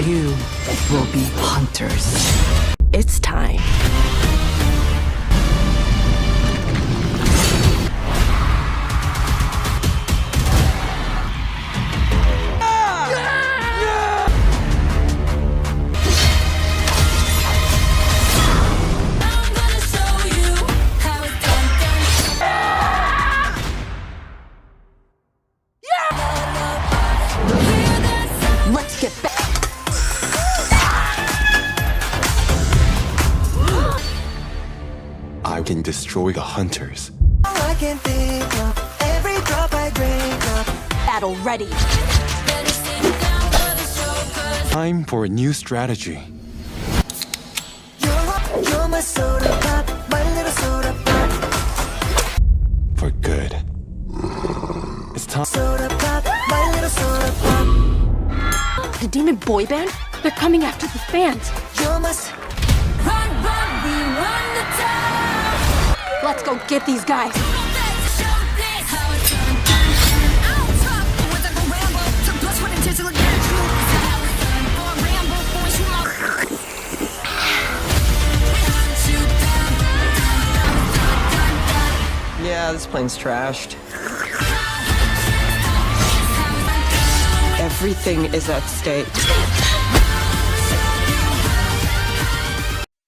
You will be hunters. It's time. Let's get back. I can destroy the hunters. I can think of every drop I drink up. Battle ready. Time for a new strategy. You're my soda pop, my little soda pop. For good. It's time. Soda pop, my little soda pop. The demon boy band? They're coming after the fans. You're my Run, run, we run the town. Let's go get these guys. Yeah, this plane's trashed. Everything is at stake.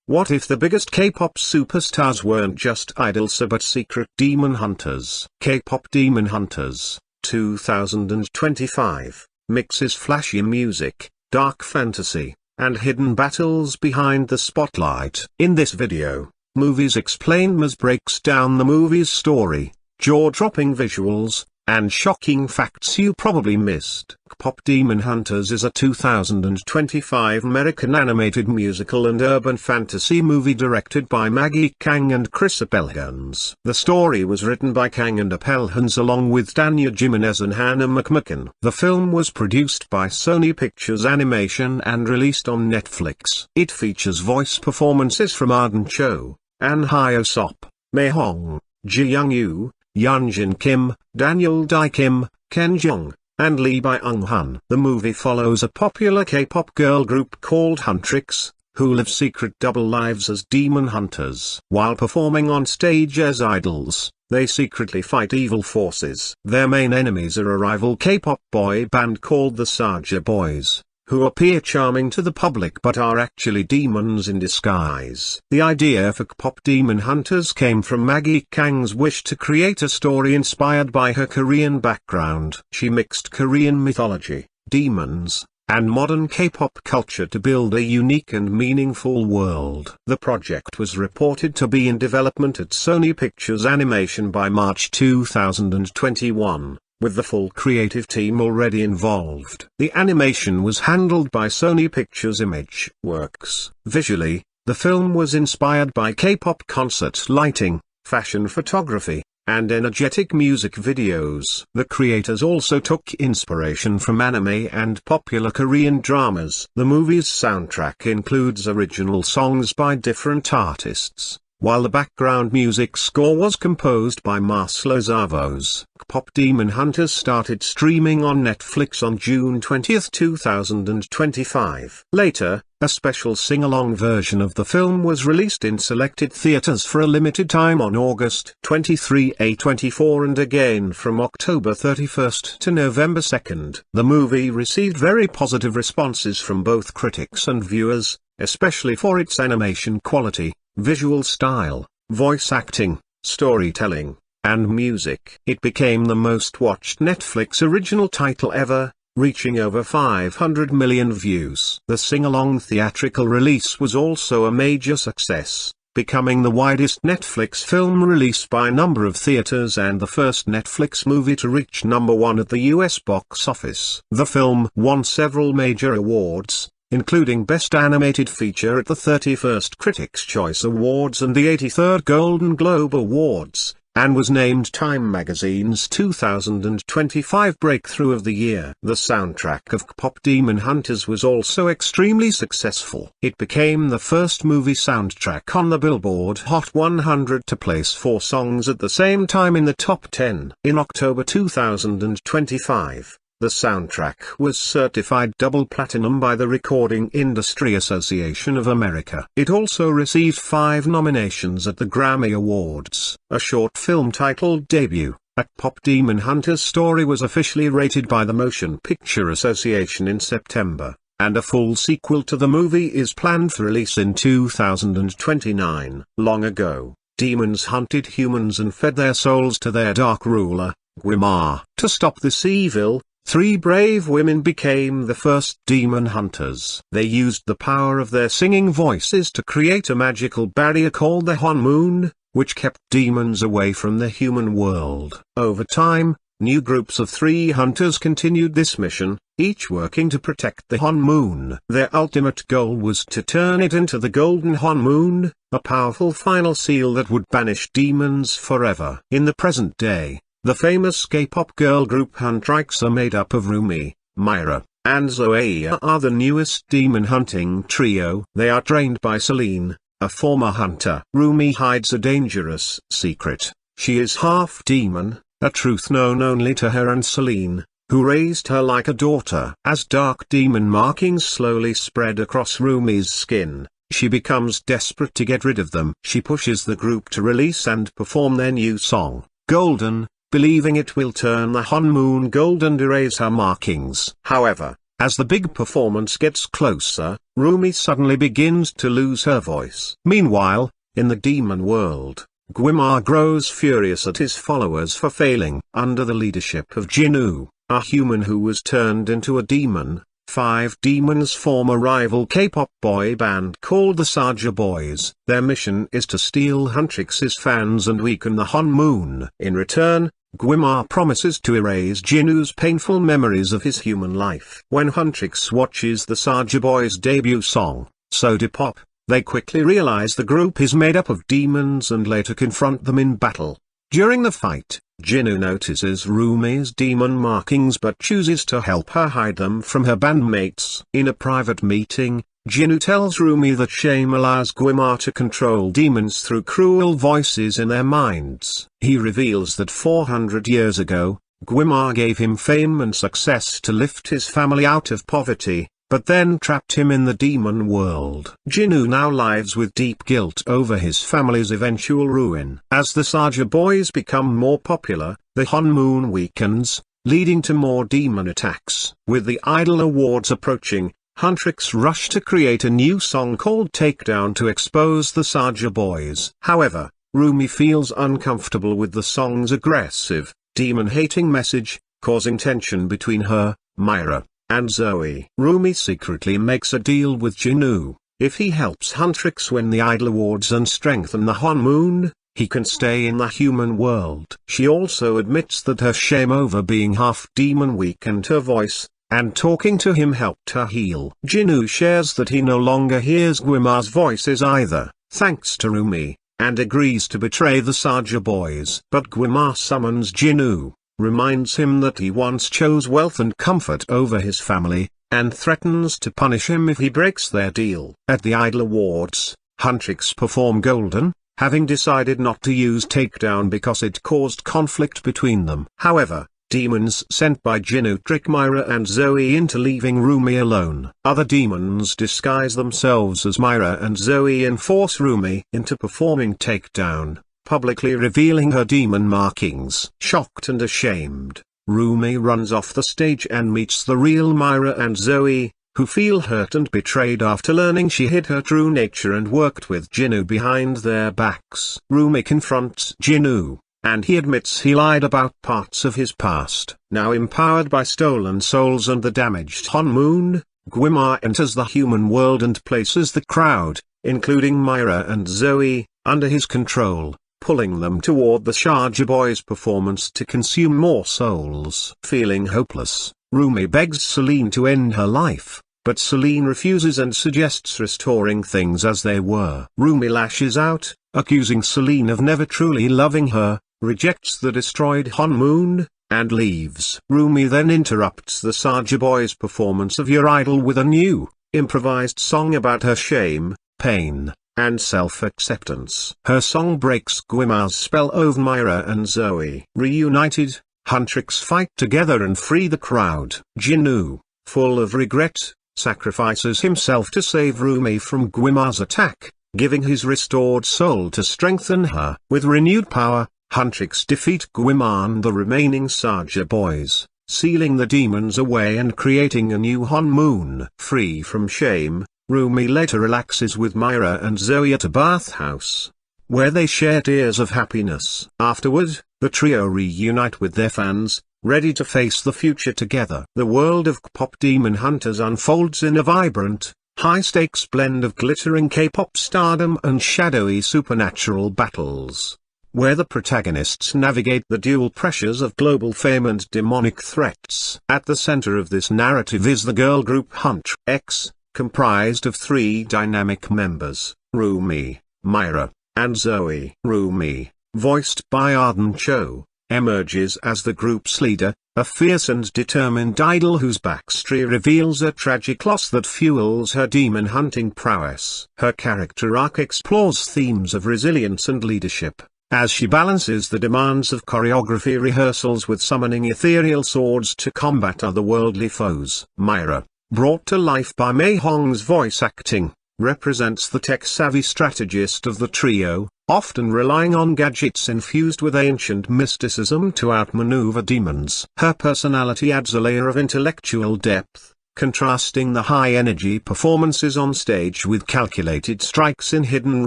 What if the biggest K-pop superstars weren't just idols but secret demon hunters? K-pop Demon Hunters, 2025, mixes flashy music, dark fantasy, and hidden battles behind the spotlight. In this video, Movies Explained Maz breaks down the movie's story, jaw-dropping visuals, and shocking facts you probably missed. K-pop Demon Hunters is a 2025 American animated musical and urban fantasy movie directed by Maggie Kang and Chris Appelhans. The story was written by Kang and Appelhans along with Danya Jimenez and Hannah McMakin. The film was produced by Sony Pictures Animation and released on Netflix. It features voice performances from Arden Cho, An Hyo-sop, Mei Hong, Ji Young-yu, Yeonjin Kim, Daniel Dae Kim, Ken Jeong, and Lee Byung-hun. The movie follows a popular K-pop girl group called Huntrix, who live secret double lives as demon hunters. While performing on stage as idols, they secretly fight evil forces. Their main enemies are a rival K-pop boy band called the Saja Boys, who appear charming to the public but are actually demons in disguise. The idea for K-pop Demon Hunters came from Maggie Kang's wish to create a story inspired by her Korean background. She mixed Korean mythology, demons, and modern K-pop culture to build a unique and meaningful world. The project was reported to be in development at Sony Pictures Animation by March 2021. With the full creative team already involved. The animation was handled by Sony Pictures Image Works. Visually, the film was inspired by K-pop concert lighting, fashion photography, and energetic music videos. The creators also took inspiration from anime and popular Korean dramas. The movie's soundtrack includes original songs by different artists, while the background music score was composed by Marcelo Zavos. K-pop Demon Hunters started streaming on Netflix on June 20, 2025. Later, a special sing-along version of the film was released in selected theaters for a limited time on August 23, 2024 and again from October 31 to November 2. The movie received very positive responses from both critics and viewers, especially for its animation quality, visual style, voice acting, storytelling, and music. It became the most watched Netflix original title ever, reaching over 500 million views. The sing-along theatrical release was also a major success, becoming the widest Netflix film release by number of theaters and the first Netflix movie to reach #1 at the US box office. The film won several major awards, including Best Animated Feature at the 31st Critics' Choice Awards and the 83rd Golden Globe Awards, and was named Time Magazine's 2025 Breakthrough of the Year. The soundtrack of K-pop Demon Hunters was also extremely successful. It became the first movie soundtrack on the Billboard Hot 100 to place 4 songs at the same time in the top 10. In October 2025, The soundtrack was certified double platinum by the Recording Industry Association of America. It also received 5 nominations at the Grammy Awards. A short film titled Debut, KPop Demon Hunters story was officially rated by the Motion Picture Association in September, and a full sequel to the movie is planned for release in 2029. Long ago, demons hunted humans and fed their souls to their dark ruler, Gwimar. To stop this evil, 3 brave women became the first demon hunters. They used the power of their singing voices to create a magical barrier called the Han Moon, which kept demons away from the human world. Over time, new groups of 3 hunters continued this mission, each working to protect the Han Moon. Their ultimate goal was to turn it into the Golden Han Moon, a powerful final seal that would banish demons forever. In the present day, the famous K-pop girl group Huntrix are made up of Rumi, Myra, and Zoe are the newest demon hunting trio. They are trained by Celine, a former hunter. Rumi hides a dangerous secret. She is half demon, a truth known only to her and Celine, who raised her like a daughter. As dark demon markings slowly spread across Rumi's skin, she becomes desperate to get rid of them. She pushes the group to release and perform their new song, Golden, believing it will turn the Han Moon gold and erase her markings. However, as the big performance gets closer, Rumi suddenly begins to lose her voice. Meanwhile, in the demon world, Gwimar grows furious at his followers for failing. Under the leadership of Jinwoo, a human who was turned into a demon, 5 demons form a rival K-pop boy band called the Saja Boys. Their mission is to steal Huntrix's fans and weaken the Han Moon. In return, Gwimar promises to erase Jinwoo's painful memories of his human life. When Huntrix watches the Saja Boys' debut song, So Depop, they quickly realize the group is made up of demons and later confront them in battle. During the fight, Jinwoo notices Rumi's demon markings but chooses to help her hide them from her bandmates. In a private meeting, Jinwoo tells Rumi that shame allows Gwimar to control demons through cruel voices in their minds. He reveals that 400 years ago, Gwimar gave him fame and success to lift his family out of poverty, but then trapped him in the demon world. Jinwoo now lives with deep guilt over his family's eventual ruin. As the Saja Boys become more popular, the Han Moon weakens, leading to more demon attacks. With the Idol Awards approaching, Huntrix rush to create a new song called Takedown to expose the Saja Boys. However, Rumi feels uncomfortable with the song's aggressive, demon-hating message, causing tension between her, Myra, and Zoe. Rumi secretly makes a deal with Jinwoo. If he helps Huntrix win the Idol Awards and strengthen the Han Moon, he can stay in the human world. She also admits that her shame over being half demon weakened her voice, and talking to him helped her heal. Jinwoo shares that he no longer hears Gwimar's voices either, thanks to Rumi, and agrees to betray the Saja Boys. But Gwimar summons Jinwoo, reminds him that he once chose wealth and comfort over his family, and threatens to punish him if he breaks their deal. At the Idol Awards, Huntrix perform Golden, having decided not to use Takedown because it caused conflict between them. However, demons sent by Jinwoo trick Myra and Zoe into leaving Rumi alone. Other demons disguise themselves as Myra and Zoe and force Rumi into performing Takedown, publicly revealing her demon markings. Shocked and ashamed, Rumi runs off the stage and meets the real Myra and Zoe, who feel hurt and betrayed after learning she hid her true nature and worked with Jinwoo behind their backs. Rumi confronts Jinwoo, and he admits he lied about parts of his past. Now empowered by stolen souls and the damaged Han Moon, Gwimar enters the human world and places the crowd, including Myra and Zoe, under his control, pulling them toward the Saja Boys' performance to consume more souls. Feeling hopeless, Rumi begs Celine to end her life, but Celine refuses and suggests restoring things as they were. Rumi lashes out, accusing Celine of never truly loving her, rejects the destroyed Han Moon, and leaves. Rumi then interrupts the Saja Boys' performance of Your Idol with a new, improvised song about her shame, pain, and self-acceptance. Her song breaks Gwimar's spell over Myra and Zoe. Reunited, Huntrix fight together and free the crowd. Jinwoo, full of regret, sacrifices himself to save Rumi from Guimar's attack, giving his restored soul to strengthen her. With renewed power, Huntrix defeat Guimar and the remaining Saja boys, sealing the demons away and creating a new Han moon. Free from shame, Rumi later relaxes with Myra and Zoe at a bathhouse, where they share tears of happiness. Afterward, the trio reunite with their fans, ready to face the future together. The world of KPop Demon Hunters unfolds in a vibrant, high-stakes blend of glittering K-pop stardom and shadowy supernatural battles, where the protagonists navigate the dual pressures of global fame and demonic threats. At the center of this narrative is the girl group Huntrix, comprised of three dynamic members, Rumi, Myra, and Zoe. Rumi, voiced by Arden Cho, emerges as the group's leader, a fierce and determined idol whose backstory reveals a tragic loss that fuels her demon hunting prowess. Her character arc explores themes of resilience and leadership, as she balances the demands of choreography rehearsals with summoning ethereal swords to combat otherworldly foes. Myra, brought to life by Mei Hong's voice acting, represents the tech-savvy strategist of the trio, often relying on gadgets infused with ancient mysticism to outmaneuver demons. Her personality adds a layer of intellectual depth, contrasting the high-energy performances on stage with calculated strikes in hidden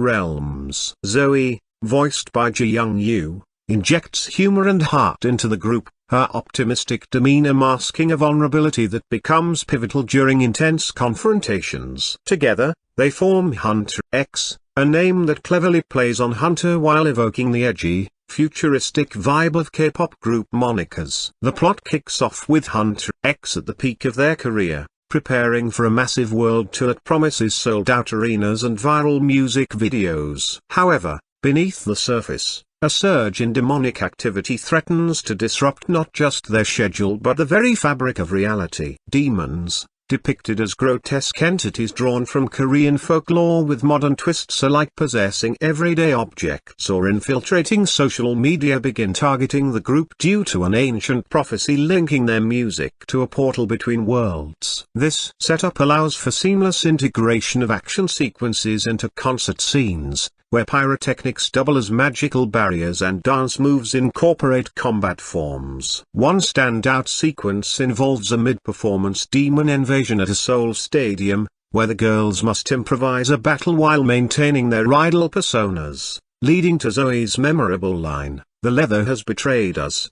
realms. Zoe, voiced by Ji Young-yu, injects humor and heart into the group, her optimistic demeanor masking a vulnerability that becomes pivotal during intense confrontations. Together, they form Huntrix, a name that cleverly plays on hunter while evoking the edgy, futuristic vibe of K-pop group monikers. The plot kicks off with Huntrix at the peak of their career, preparing for a massive world tour that promises sold-out arenas and viral music videos. However, beneath the surface, a surge in demonic activity threatens to disrupt not just their schedule but the very fabric of reality. Demons, depicted as grotesque entities drawn from Korean folklore with modern twists, alike possessing everyday objects or infiltrating social media, begin targeting the group due to an ancient prophecy linking their music to a portal between worlds. This setup allows for seamless integration of action sequences into concert scenes, where pyrotechnics double as magical barriers and dance moves incorporate combat forms. One standout sequence involves a mid-performance demon invasion at a Seoul stadium, where the girls must improvise a battle while maintaining their idol personas, leading to Zoe's memorable line, "The leather has betrayed us,"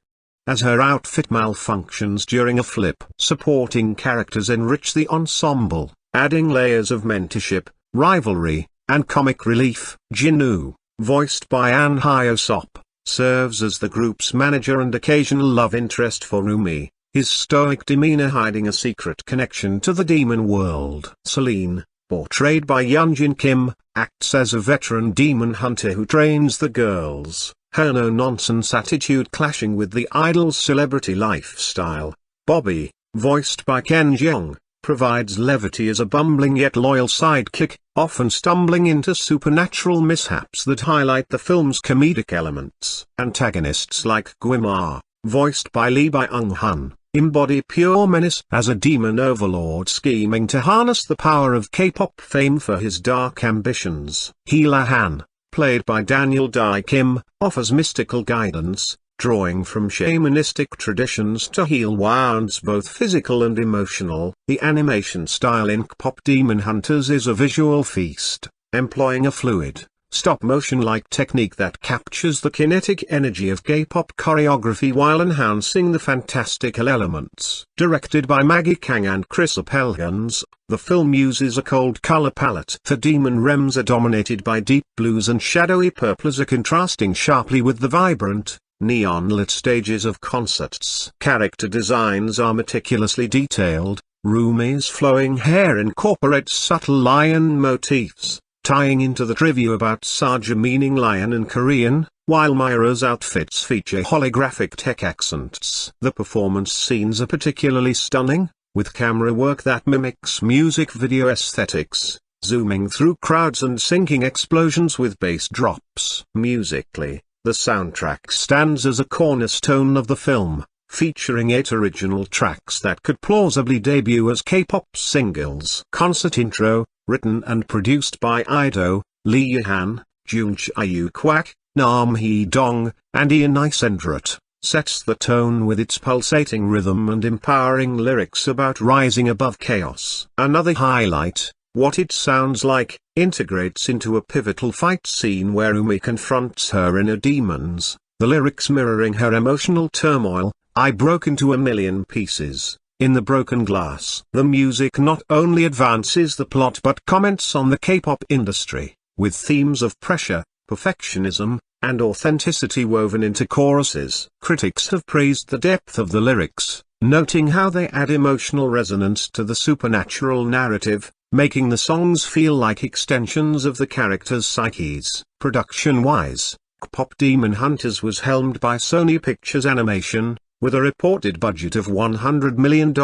as her outfit malfunctions during a flip. Supporting characters enrich the ensemble, adding layers of mentorship, rivalry, and comic relief. Jinwoo, voiced by An Hyo-sop, serves as the group's manager and occasional love interest for Rumi, his stoic demeanor hiding a secret connection to the demon world. Celine, portrayed by Yeonjin Kim, acts as a veteran demon hunter who trains the girls, her no-nonsense attitude clashing with the idol's celebrity lifestyle. Bobby, voiced by Ken Jeong, provides levity as a bumbling yet loyal sidekick, often stumbling into supernatural mishaps that highlight the film's comedic elements. Antagonists like Guimar, voiced by Lee Byung-hun, embody pure menace as a demon overlord scheming to harness the power of K-pop fame for his dark ambitions. Healer Han, played by Daniel Dae Kim, offers mystical guidance, drawing from shamanistic traditions to heal wounds both physical and emotional. The animation style in KPop Demon Hunters is a visual feast, employing a fluid, stop-motion-like technique that captures the kinetic energy of K-pop choreography while enhancing the fantastical elements. Directed by Maggie Kang and Chris Appelgans, the film uses a cold color palette. The demon realms are dominated by deep blues and shadowy purples, contrasting sharply with the vibrant, neon-lit stages of concerts. Character designs are meticulously detailed. Rumi's flowing hair incorporates subtle lion motifs, tying into the trivia about Saja meaning lion in Korean, while Myra's outfits feature holographic tech accents. The performance scenes are particularly stunning, with camera work that mimics music video aesthetics, zooming through crowds and syncing explosions with bass drops. Musically, the soundtrack stands as a cornerstone of the film, featuring 8 original tracks that could plausibly debut as K-pop singles. Concert intro, written and produced by Ido, Lee Yuhan, Jung Chae Kwak, Nam Hee Dong, and Ian Isendrat, sets the tone with its pulsating rhythm and empowering lyrics about rising above chaos. Another highlight, What It Sounds Like, integrates into a pivotal fight scene where Umi confronts her inner demons, the lyrics mirroring her emotional turmoil. I broke into a million pieces, in the broken glass. The music not only advances the plot but comments on the K-pop industry, with themes of pressure, perfectionism, and authenticity woven into choruses. Critics have praised the depth of the lyrics, noting how they add emotional resonance to the supernatural narrative, making the songs feel like extensions of the characters' psyches. Production-wise, KPop Demon Hunters was helmed by Sony Pictures Animation, with a reported budget of $100 million,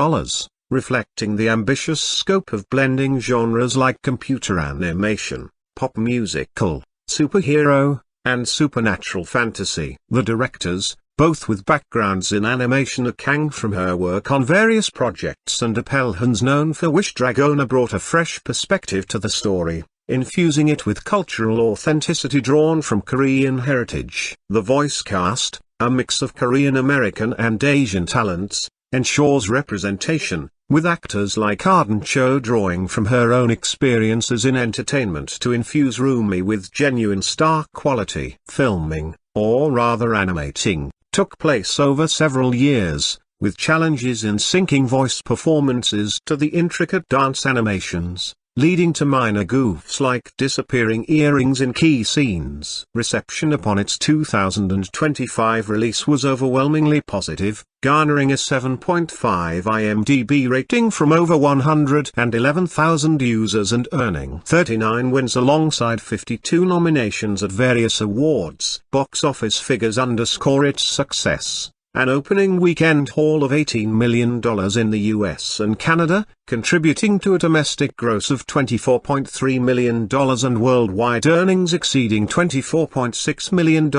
reflecting the ambitious scope of blending genres like computer animation, pop musical, superhero, and supernatural fantasy. The directors, both with backgrounds in animation, are Kang from her work on various projects and Appelhans known for Wish Dragona, brought a fresh perspective to the story, infusing it with cultural authenticity drawn from Korean heritage. The voice cast, a mix of Korean American and Asian talents, ensures representation, with actors like Arden Cho drawing from her own experiences in entertainment to infuse Rumi with genuine star quality. Filming, or rather animating, took place over several years, with challenges in syncing voice performances to the intricate dance animations, leading to minor goofs like disappearing earrings in key scenes. Reception upon its 2025 release was overwhelmingly positive, garnering a 7.5 IMDb rating from over 111,000 users and earning 39 wins alongside 52 nominations at various awards. Box office figures underscore its success. An opening weekend haul of $18 million in the US and Canada, contributing to a domestic gross of $24.3 million and worldwide earnings exceeding $24.6 million.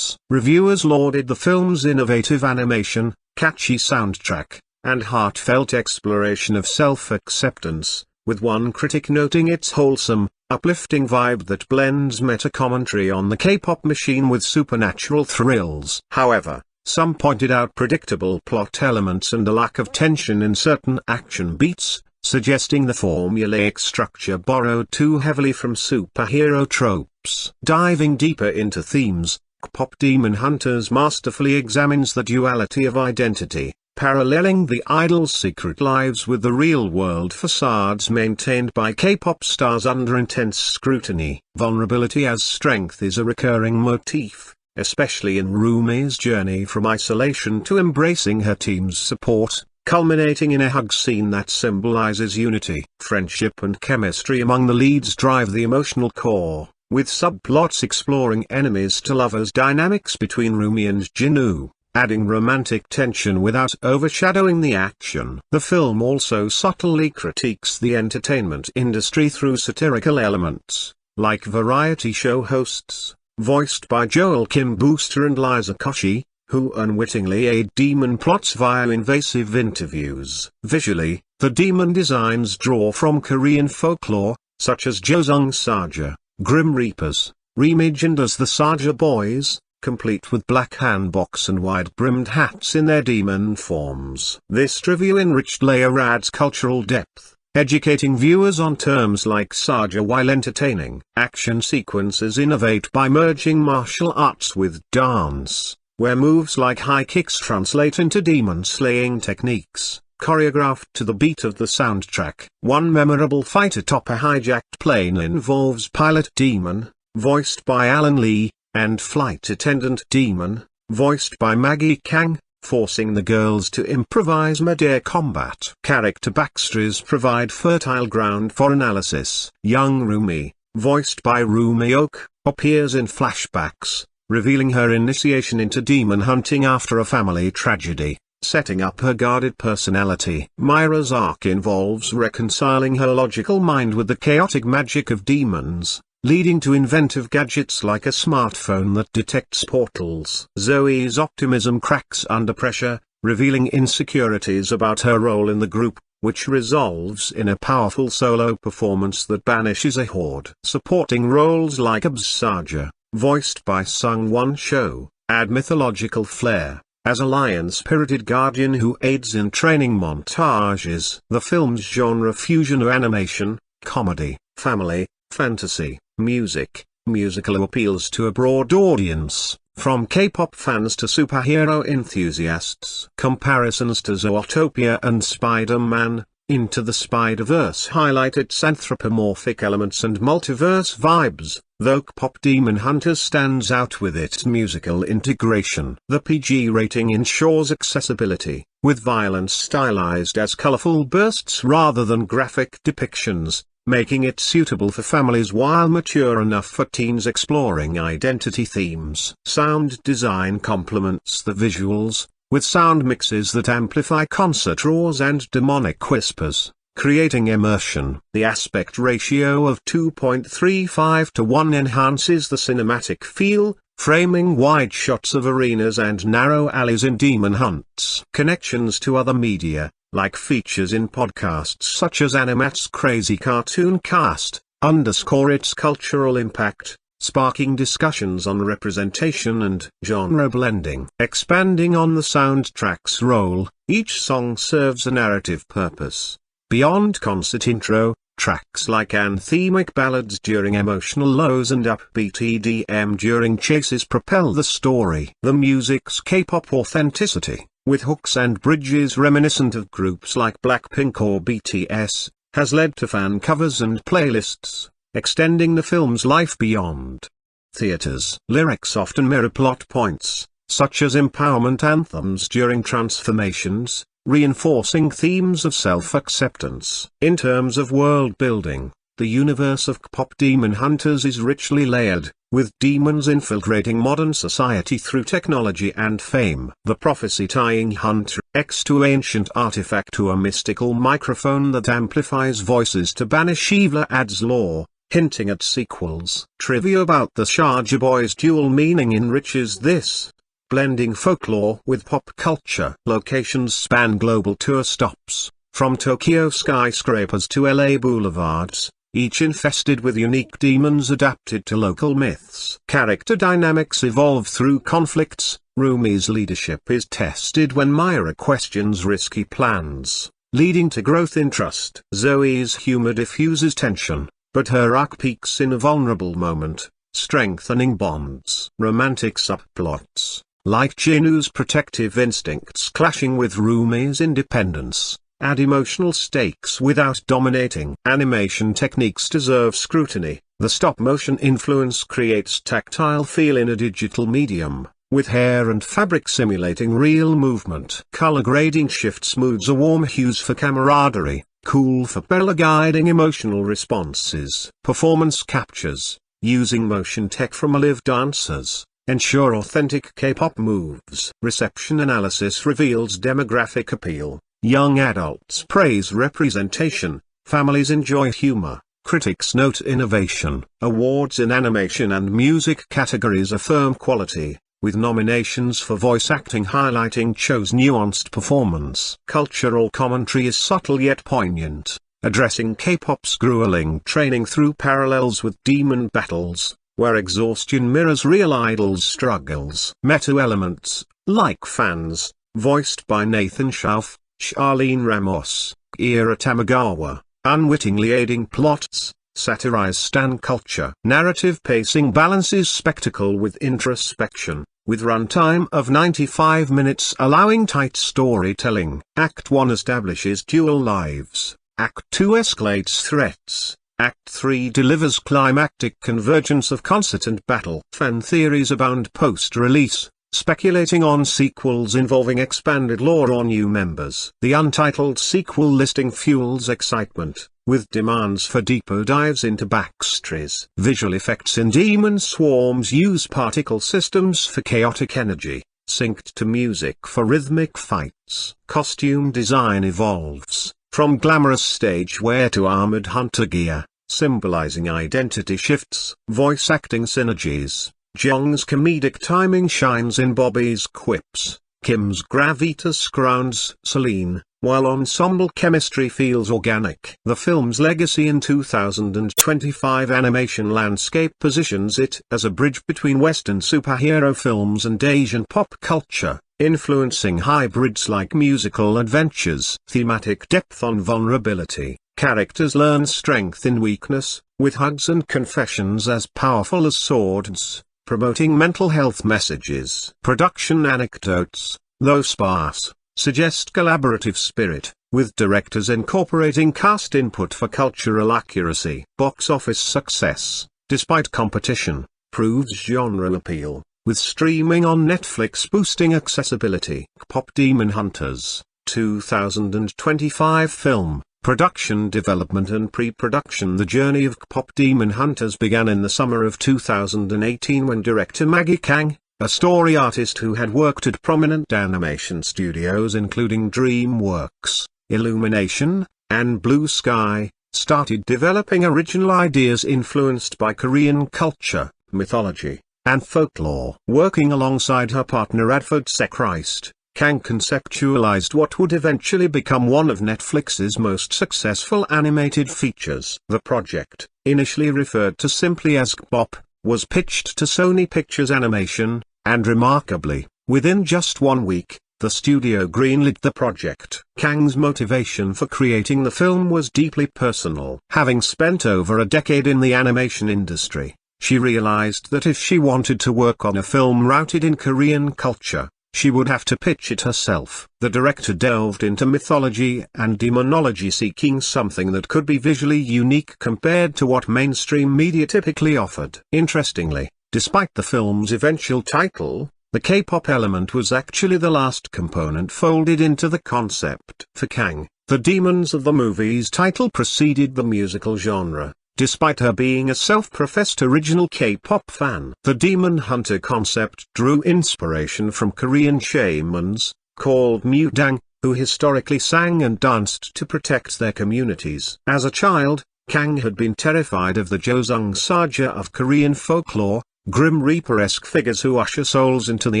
Reviewers lauded the film's innovative animation, catchy soundtrack, and heartfelt exploration of self-acceptance, with one critic noting its wholesome, uplifting vibe that blends meta-commentary on the K-pop machine with supernatural thrills. However, some pointed out predictable plot elements and a lack of tension in certain action beats, suggesting the formulaic structure borrowed too heavily from superhero tropes. Diving deeper into themes, KPop Demon Hunters masterfully examines the duality of identity, paralleling the idols' secret lives with the real-world facades maintained by K-pop stars under intense scrutiny. Vulnerability as strength is a recurring motif, especially in Rumi's journey from isolation to embracing her team's support, culminating in a hug scene that symbolizes unity. Friendship and chemistry among the leads drive the emotional core, with subplots exploring enemies to lovers dynamics between Rumi and Jinu, adding romantic tension without overshadowing the action. The film also subtly critiques the entertainment industry through satirical elements, like variety show hosts, voiced by Joel Kim Booster and Liza Koshy, who unwittingly aid demon plots via invasive interviews. Visually, the demon designs draw from Korean folklore, such as Josung Saja, Grim Reapers, Remage and as the Saja Boys, complete with black hanboks and wide-brimmed hats in their demon forms. This trivia-enriched layer adds cultural depth, educating viewers on terms like Saja while entertaining. Action sequences innovate by merging martial arts with dance, where moves like high kicks translate into demon-slaying techniques, choreographed to the beat of the soundtrack. One memorable fight atop a hijacked plane involves Pilot Demon, voiced by Alan Lee, and Flight Attendant Demon, voiced by Maggie Kang, forcing the girls to improvise mid-air combat. Character backstories provide fertile ground for analysis. Young Rumi, voiced by Rumi Oak, appears in flashbacks, revealing her initiation into demon hunting after a family tragedy, setting up her guarded personality. Myra's arc involves reconciling her logical mind with the chaotic magic of demons, leading to inventive gadgets like a smartphone that detects portals. Zoe's optimism cracks under pressure, revealing insecurities about her role in the group, which resolves in a powerful solo performance that banishes a horde. Supporting roles like Absaja, voiced by Sung-won Cho, add mythological flair, as a lion-spirited guardian who aids in training montages. The film's genre fusion of animation, comedy, family, fantasy, musical appeals to a broad audience, from K-pop fans to superhero enthusiasts. Comparisons to Zootopia and Spider-Man, Into the Spider-Verse highlight its anthropomorphic elements and multiverse vibes, though KPop Demon Hunters stands out with its musical integration. The PG rating ensures accessibility, with violence stylized as colorful bursts rather than graphic depictions, making it suitable for families while mature enough for teens exploring identity themes. Sound design complements the visuals, with sound mixes that amplify concert roars and demonic whispers, creating immersion. The aspect ratio of 2.35:1 enhances the cinematic feel, framing wide shots of arenas and narrow alleys in Demon Hunts. Connections to other media, like features in podcasts such as Animat's Crazy Cartoon Cast, underscore its cultural impact, sparking discussions on representation and genre blending. Expanding on the soundtrack's role, each song serves a narrative purpose. Beyond concert intro, tracks like anthemic ballads during emotional lows and upbeat EDM during chases propel the story. The music's K-pop authenticity, with hooks and bridges reminiscent of groups like Blackpink or BTS, has led to fan covers and playlists, extending the film's life beyond theaters. Lyrics often mirror plot points, such as empowerment anthems during transformations, reinforcing themes of self-acceptance. In terms of world building, the universe of KPop Demon Hunters is richly layered, with demons infiltrating modern society through technology and fame. The prophecy tying Hunter X to ancient artifact to a mystical microphone that amplifies voices to banish evil adds lore, hinting at sequels. Trivia about the Sharjah Boys' dual meaning enriches this, blending folklore with pop culture. Locations span global tour stops, from Tokyo skyscrapers to LA boulevards, each infested with unique demons adapted to local myths. Character dynamics evolve through conflicts. Rumi's leadership is tested when Myra questions risky plans, leading to growth in trust. Zoe's humor diffuses tension, but her arc peaks in a vulnerable moment, strengthening bonds. Romantic subplots, like Jinu's protective instincts clashing with Rumi's independence, add emotional stakes without dominating. Animation techniques deserve scrutiny. The stop-motion influence creates tactile feel in a digital medium, with hair and fabric simulating real movement. Color grading shifts moods, a warm hues for camaraderie, cool for Bella guiding emotional responses. Performance captures, using motion tech from live dancers, ensure authentic K-pop moves. Reception analysis reveals demographic appeal. Young adults praise representation, families enjoy humor, critics note innovation. Awards in animation and music categories affirm quality, with nominations for voice acting highlighting Cho's nuanced performance. Cultural commentary is subtle yet poignant, addressing K-pop's grueling training through parallels with demon battles, where exhaustion mirrors real idols' struggles. Meta elements, like fans, voiced by Nathan Schauf, Charlene Ramos, Ira Tamagawa, unwittingly aiding plots, satirize stan culture. Narrative pacing balances spectacle with introspection, with runtime of 95 minutes allowing tight storytelling. Act 1 establishes dual lives, Act 2 escalates threats, Act 3 delivers climactic convergence of concert and battle. Fan theories abound post-release, speculating on sequels involving expanded lore or new members. The untitled sequel listing fuels excitement, with demands for deeper dives into backstories. Visual effects in Demon Swarms use particle systems for chaotic energy, synced to music for rhythmic fights. Costume design evolves, from glamorous stage wear to armored hunter gear, symbolizing identity shifts. Voice acting synergies. Jong's comedic timing shines in Bobby's quips, Kim's gravitas grounds Celine, while ensemble chemistry feels organic. The film's legacy in 2025 animation landscape positions it as a bridge between Western superhero films and Asian pop culture, influencing hybrids like musical adventures. Thematic depth on vulnerability. Characters learn strength in weakness, with hugs and confessions as powerful as swords, promoting mental health messages. Production anecdotes, though sparse, suggest collaborative spirit, with directors incorporating cast input for cultural accuracy. Box office success, despite competition, proves genre appeal, with streaming on Netflix boosting accessibility. KPop Demon Hunters, 2025 film. Production development and pre-production. The journey of KPop Demon Hunters began in the summer of 2018 when director Maggie Kang, a story artist who had worked at prominent animation studios including DreamWorks, Illumination, and Blue Sky, started developing original ideas influenced by Korean culture, mythology, and folklore. Working alongside her partner Radford Sechrist, Kang conceptualized what would eventually become one of Netflix's most successful animated features. The project, initially referred to simply as KPop, was pitched to Sony Pictures Animation, and remarkably, within just 1 week, the studio greenlit the project. Kang's motivation for creating the film was deeply personal. Having spent over a decade in the animation industry, she realized that if she wanted to work on a film rooted in Korean culture, she would have to pitch it herself. The director delved into mythology and demonology, seeking something that could be visually unique compared to what mainstream media typically offered. Interestingly, despite the film's eventual title, the K-pop element was actually the last component folded into the concept. For Kang, the demons of the movie's title preceded the musical genre. Despite her being a self-professed original K-pop fan, the Demon Hunter concept drew inspiration from Korean shamans, called Mudang, who historically sang and danced to protect their communities. As a child, Kang had been terrified of the Josung Saja of Korean folklore, Grim Reaper-esque figures who usher souls into the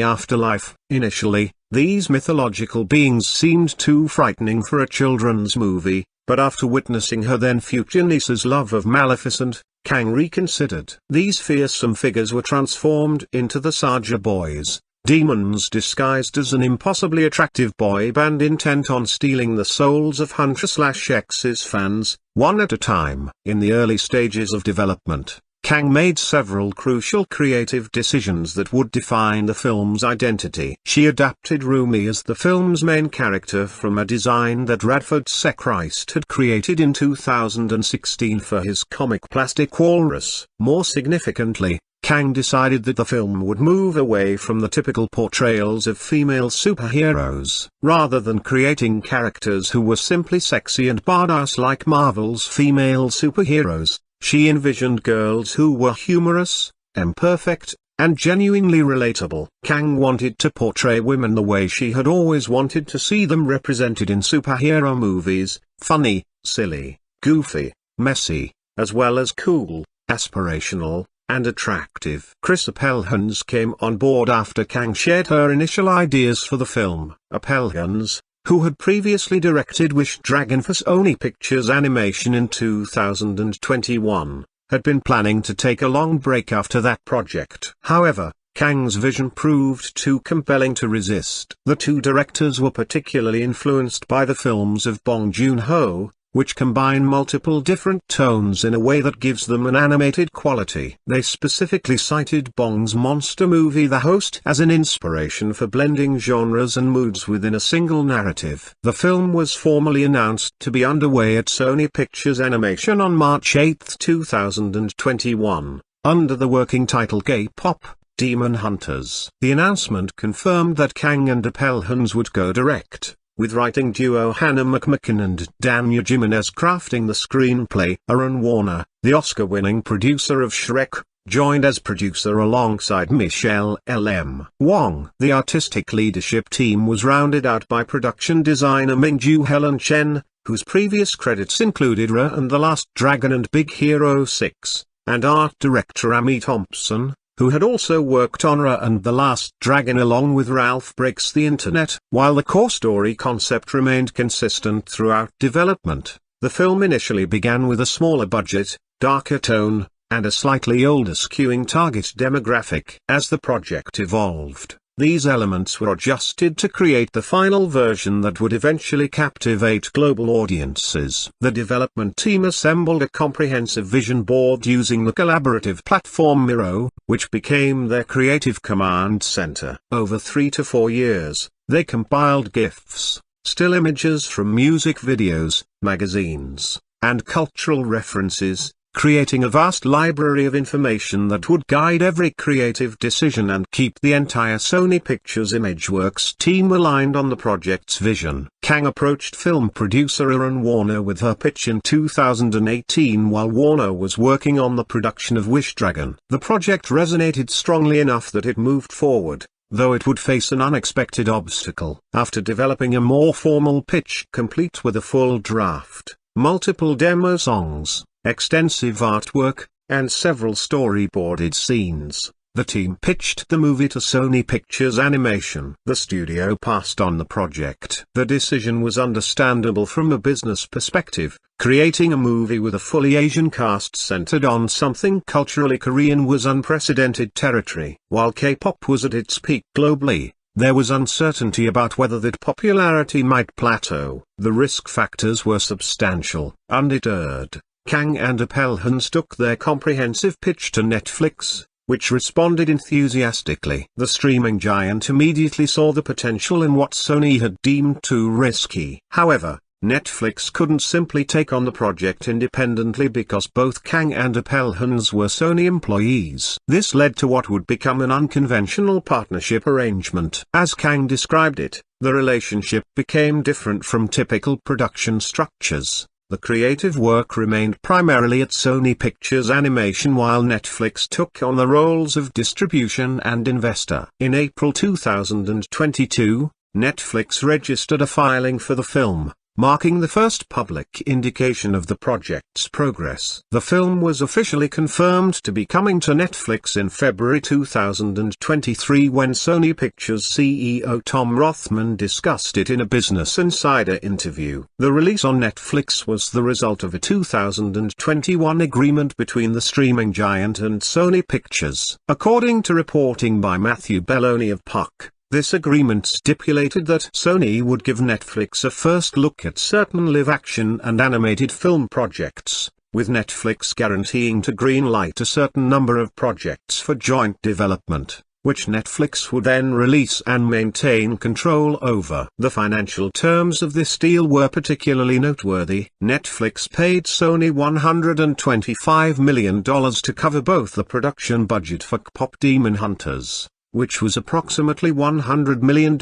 afterlife. Initially, these mythological beings seemed too frightening for a children's movie, but after witnessing her then-future niece's love of Maleficent, Kang reconsidered. These fearsome figures were transformed into the Saja Boys, demons disguised as an impossibly attractive boy band intent on stealing the souls of Hunter/X's fans, one at a time. In the early stages of development, Kang made several crucial creative decisions that would define the film's identity. She adapted Rumi as the film's main character from a design that Radford Sechrist had created in 2016 for his comic Plastic Walrus. More significantly, Kang decided that the film would move away from the typical portrayals of female superheroes. Rather than creating characters who were simply sexy and badass like Marvel's female superheroes, she envisioned girls who were humorous, imperfect, and genuinely relatable. Kang wanted to portray women the way she had always wanted to see them represented in superhero movies: funny, silly, goofy, messy, as well as cool, aspirational, and attractive. Chris Apelhans came on board after Kang shared her initial ideas for the film. Apelhans, who had previously directed Wish Dragon for Sony Pictures Animation in 2021, had been planning to take a long break after that project. However, Kang's vision proved too compelling to resist. The two directors were particularly influenced by the films of Bong Joon-ho, which combine multiple different tones in a way that gives them an animated quality. They specifically cited Bong's monster movie The Host as an inspiration for blending genres and moods within a single narrative. The film was formally announced to be underway at Sony Pictures Animation on March 8, 2021, under the working title K-Pop Demon Hunters. The announcement confirmed that Kang and Apelhans would go direct, with writing duo Hannah McMahon and Danya Jimenez crafting the screenplay. Aaron Warner, the Oscar-winning producer of Shrek, joined as producer alongside Michelle L.M. Wong. The artistic leadership team was rounded out by production designer Mingju Helen Chen, whose previous credits included Ra and the Last Dragon and Big Hero 6, and art director Amy Thompson, who had also worked on Ra and the Last Dragon along with Ralph Breaks the Internet. While the core story concept remained consistent throughout development, the film initially began with a smaller budget, darker tone, and a slightly older skewing target demographic. As the project evolved, these elements were adjusted to create the final version that would eventually captivate global audiences. The development team assembled a comprehensive vision board using the collaborative platform Miro, which became their creative command center. Over 3 to 4 years, they compiled GIFs, still images from music videos, magazines, and cultural references, creating a vast library of information that would guide every creative decision and keep the entire Sony Pictures Imageworks team aligned on the project's vision. Kang approached film producer Aaron Warner with her pitch in 2018 while Warner was working on the production of Wish Dragon. The project resonated strongly enough that it moved forward, though it would face an unexpected obstacle. After developing a more formal pitch complete with a full draft, multiple demo songs, extensive artwork, and several storyboarded scenes, the team pitched the movie to Sony Pictures Animation. The studio passed on the project. The decision was understandable from a business perspective. Creating a movie with a fully Asian cast centered on something culturally Korean was unprecedented territory. While K-pop was at its peak globally, there was uncertainty about whether that popularity might plateau. The risk factors were substantial. Undeterred, Kang and Appelhans took their comprehensive pitch to Netflix, which responded enthusiastically. The streaming giant immediately saw the potential in what Sony had deemed too risky. However, Netflix couldn't simply take on the project independently because both Kang and Appelhans were Sony employees. This led to what would become an unconventional partnership arrangement. As Kang described it, the relationship became different from typical production structures. The creative work remained primarily at Sony Pictures Animation while Netflix took on the roles of distribution and investor. In April 2022, Netflix registered a filing for the film, marking the first public indication of the project's progress. The film was officially confirmed to be coming to Netflix in February 2023 when Sony Pictures CEO Tom Rothman discussed it in a Business Insider interview. The release on Netflix was the result of a 2021 agreement between the streaming giant and Sony Pictures. According to reporting by Matthew Belloni of Puck, this agreement stipulated that Sony would give Netflix a first look at certain live-action and animated film projects, with Netflix guaranteeing to greenlight a certain number of projects for joint development, which Netflix would then release and maintain control over. The financial terms of this deal were particularly noteworthy. Netflix paid Sony $125 million to cover both the production budget for KPop Demon Hunters, which was approximately $100 million,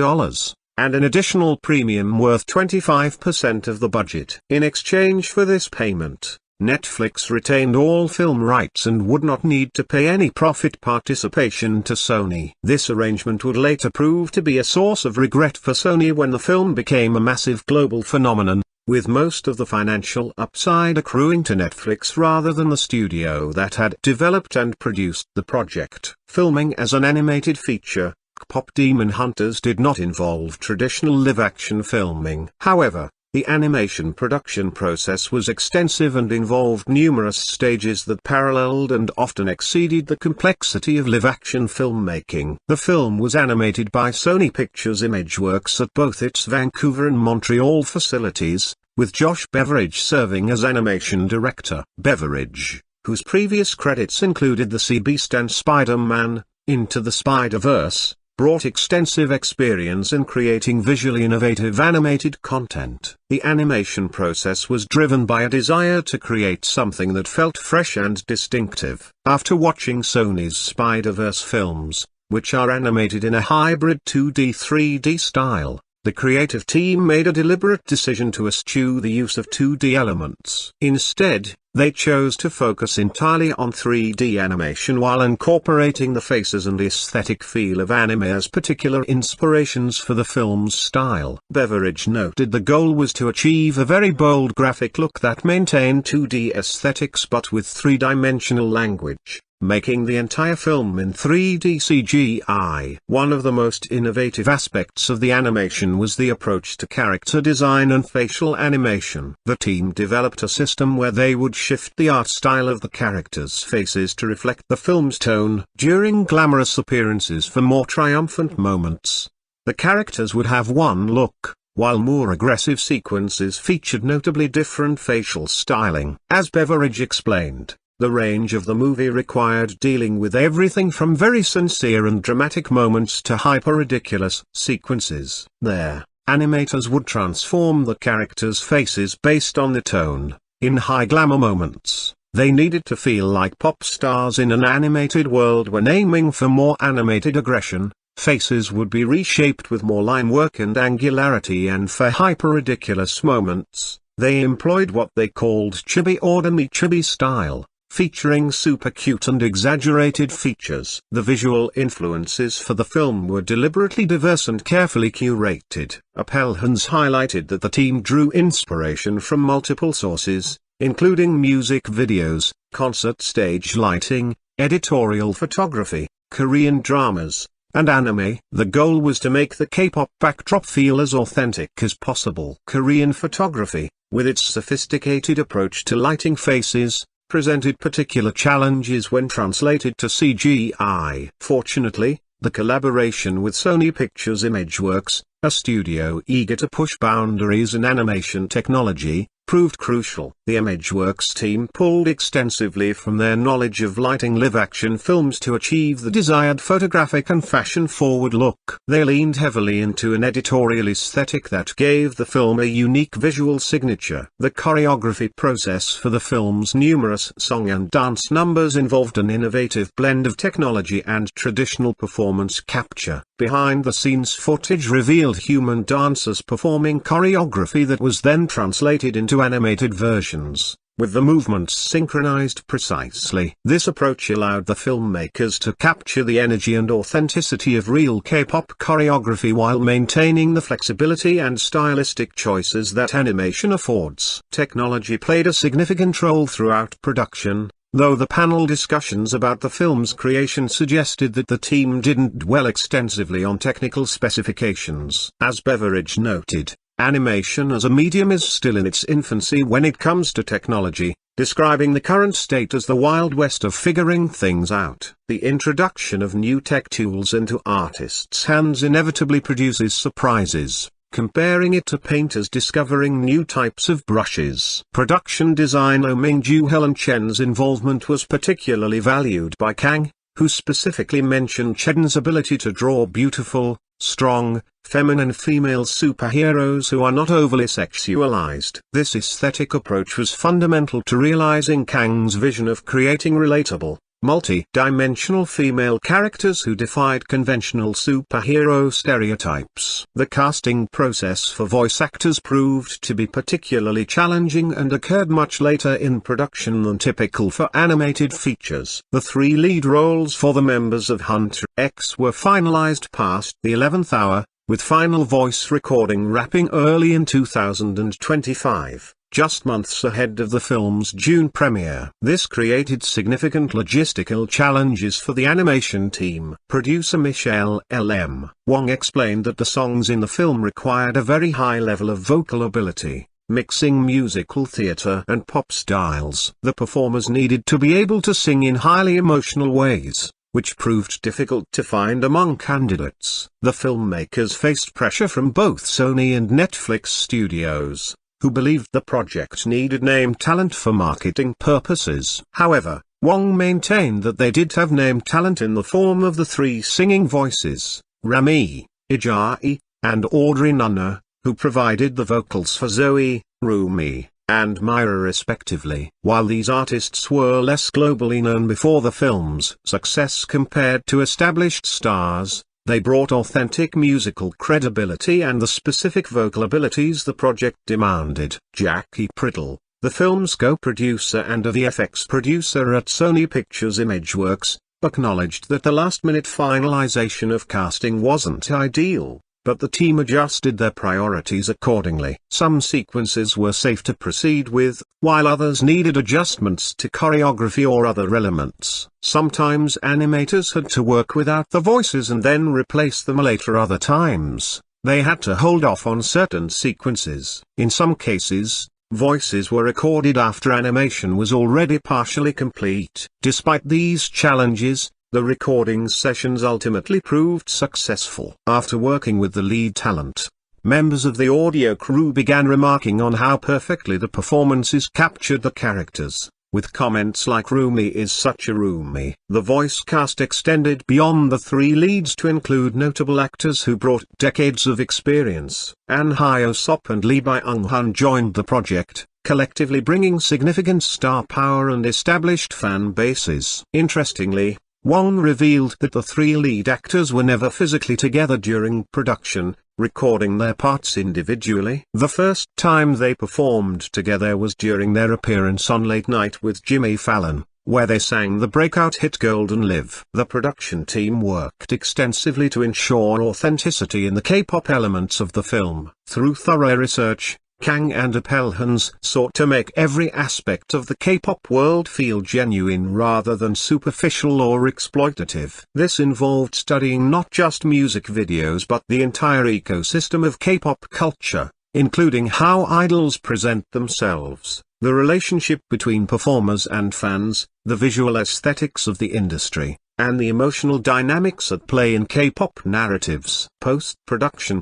and an additional premium worth 25% of the budget. In exchange for this payment, Netflix retained all film rights and would not need to pay any profit participation to Sony. This arrangement would later prove to be a source of regret for Sony when the film became a massive global phenomenon, with most of the financial upside accruing to Netflix rather than the studio that had developed and produced the project. Filming as an animated feature, KPop Demon Hunters did not involve traditional live-action filming. However, the animation production process was extensive and involved numerous stages that paralleled and often exceeded the complexity of live-action filmmaking. The film was animated by Sony Pictures Imageworks at both its Vancouver and Montreal facilities, with Josh Beveridge serving as animation director. Beveridge, whose previous credits included The Sea Beast and Spider-Man: Into the Spider-Verse, brought extensive experience in creating visually innovative animated content. The animation process was driven by a desire to create something that felt fresh and distinctive. After watching Sony's Spider-Verse films, which are animated in a hybrid 2D/3D style, the creative team made a deliberate decision to eschew the use of 2D elements. Instead, they chose to focus entirely on 3D animation while incorporating the faces and aesthetic feel of anime as particular inspirations for the film's style. Beveridge noted the goal was to achieve a very bold graphic look that maintained 2D aesthetics but with three-dimensional language. making the entire film in 3D CGI. One of the most innovative aspects of the animation was the approach to character design and facial animation. The team developed a system where they would shift the art style of the characters' faces to reflect the film's tone. During glamorous appearances for more triumphant moments, the characters would have one look, while more aggressive sequences featured notably different facial styling. As Beveridge explained, the range of the movie required dealing with everything from very sincere and dramatic moments to hyper-ridiculous sequences. There, animators would transform the characters' faces based on the tone. In high glamour moments, they needed to feel like pop stars in an animated world. When aiming for more animated aggression, faces would be reshaped with more line work and angularity, and for hyper-ridiculous moments, they employed what they called chibi or demi-chibi style, featuring super cute and exaggerated features. The visual influences for the film were deliberately diverse and carefully curated. Appelhans highlighted that the team drew inspiration from multiple sources, including music videos, concert stage lighting, editorial photography, Korean dramas, and anime. The goal was to make the K-pop backdrop feel as authentic as possible. Korean photography, with its sophisticated approach to lighting faces, presented particular challenges when translated to CGI. Fortunately, the collaboration with Sony Pictures Imageworks, a studio eager to push boundaries in animation technology, proved crucial. The Imageworks team pulled extensively from their knowledge of lighting live-action films to achieve the desired photographic and fashion-forward look. They leaned heavily into an editorial aesthetic that gave the film a unique visual signature. The choreography process for the film's numerous song and dance numbers involved an innovative blend of technology and traditional performance capture. Behind-the-scenes footage revealed human dancers performing choreography that was then translated into animated versions, with the movements synchronized precisely. This approach allowed the filmmakers to capture the energy and authenticity of real K-pop choreography while maintaining the flexibility and stylistic choices that animation affords. Technology played a significant role throughout production, though the panel discussions about the film's creation suggested that the team didn't dwell extensively on technical specifications. As Beveridge noted, animation as a medium is still in its infancy when it comes to technology, describing the current state as the Wild West of figuring things out. The introduction of new tech tools into artists' hands inevitably produces surprises, comparing it to painters discovering new types of brushes. Production designer Ming-Ju Helen Chen's involvement was particularly valued by Kang, who specifically mentioned Chen's ability to draw beautiful, strong, feminine female superheroes who are not overly sexualized. This aesthetic approach was fundamental to realizing Kang's vision of creating relatable, multi-dimensional female characters who defied conventional superhero stereotypes. The casting process for voice actors proved to be particularly challenging and occurred much later in production than typical for animated features. The 3 lead roles for the members of Hunter X were finalized past the 11th hour, with final voice recording wrapping early in 2025. Just months ahead of the film's June premiere. This created significant logistical challenges for the animation team. Producer Michelle L.M. Wong explained that the songs in the film required a very high level of vocal ability, mixing musical theater and pop styles. The performers needed to be able to sing in highly emotional ways, which proved difficult to find among candidates. The filmmakers faced pressure from both Sony and Netflix studios, who believed the project needed name talent for marketing purposes. However, Wong maintained that they did have name talent in the form of the 3 singing voices, Rami, Ajayi, and Audrey Nunner, who provided the vocals for Zoe, Rumi, and Myra respectively. While these artists were less globally known before the film's success compared to established stars, they brought authentic musical credibility and the specific vocal abilities the project demanded. Jackie Priddle, the film's co-producer and a VFX producer at Sony Pictures Imageworks, acknowledged that the last-minute finalization of casting wasn't ideal, but the team adjusted their priorities accordingly. Some sequences were safe to proceed with, while others needed adjustments to choreography or other elements. Sometimes animators had to work without the voices and then replace them later. Other times, they had to hold off on certain sequences. In some cases, voices were recorded after animation was already partially complete. Despite these challenges, the recording sessions ultimately proved successful. After working with the lead talent, members of the audio crew began remarking on how perfectly the performances captured the characters, with comments like "Rumi is such a Rumi." The voice cast extended beyond the three leads to include notable actors who brought decades of experience. An Hyosop and Lee Byung-hun joined the project, collectively bringing significant star power and established fan bases. Interestingly, Wong revealed that the three lead actors were never physically together during production, recording their parts individually. The first time they performed together was during their appearance on Late Night with Jimmy Fallon, where they sang the breakout hit Golden Live. The production team worked extensively to ensure authenticity in the K-pop elements of the film. Through thorough research, Kang and Appelhans sought to make every aspect of the K-pop world feel genuine rather than superficial or exploitative. This involved studying not just music videos but the entire ecosystem of K-pop culture, including how idols present themselves, the relationship between performers and fans, the visual aesthetics of the industry, and the emotional dynamics at play in K-pop narratives. Post-production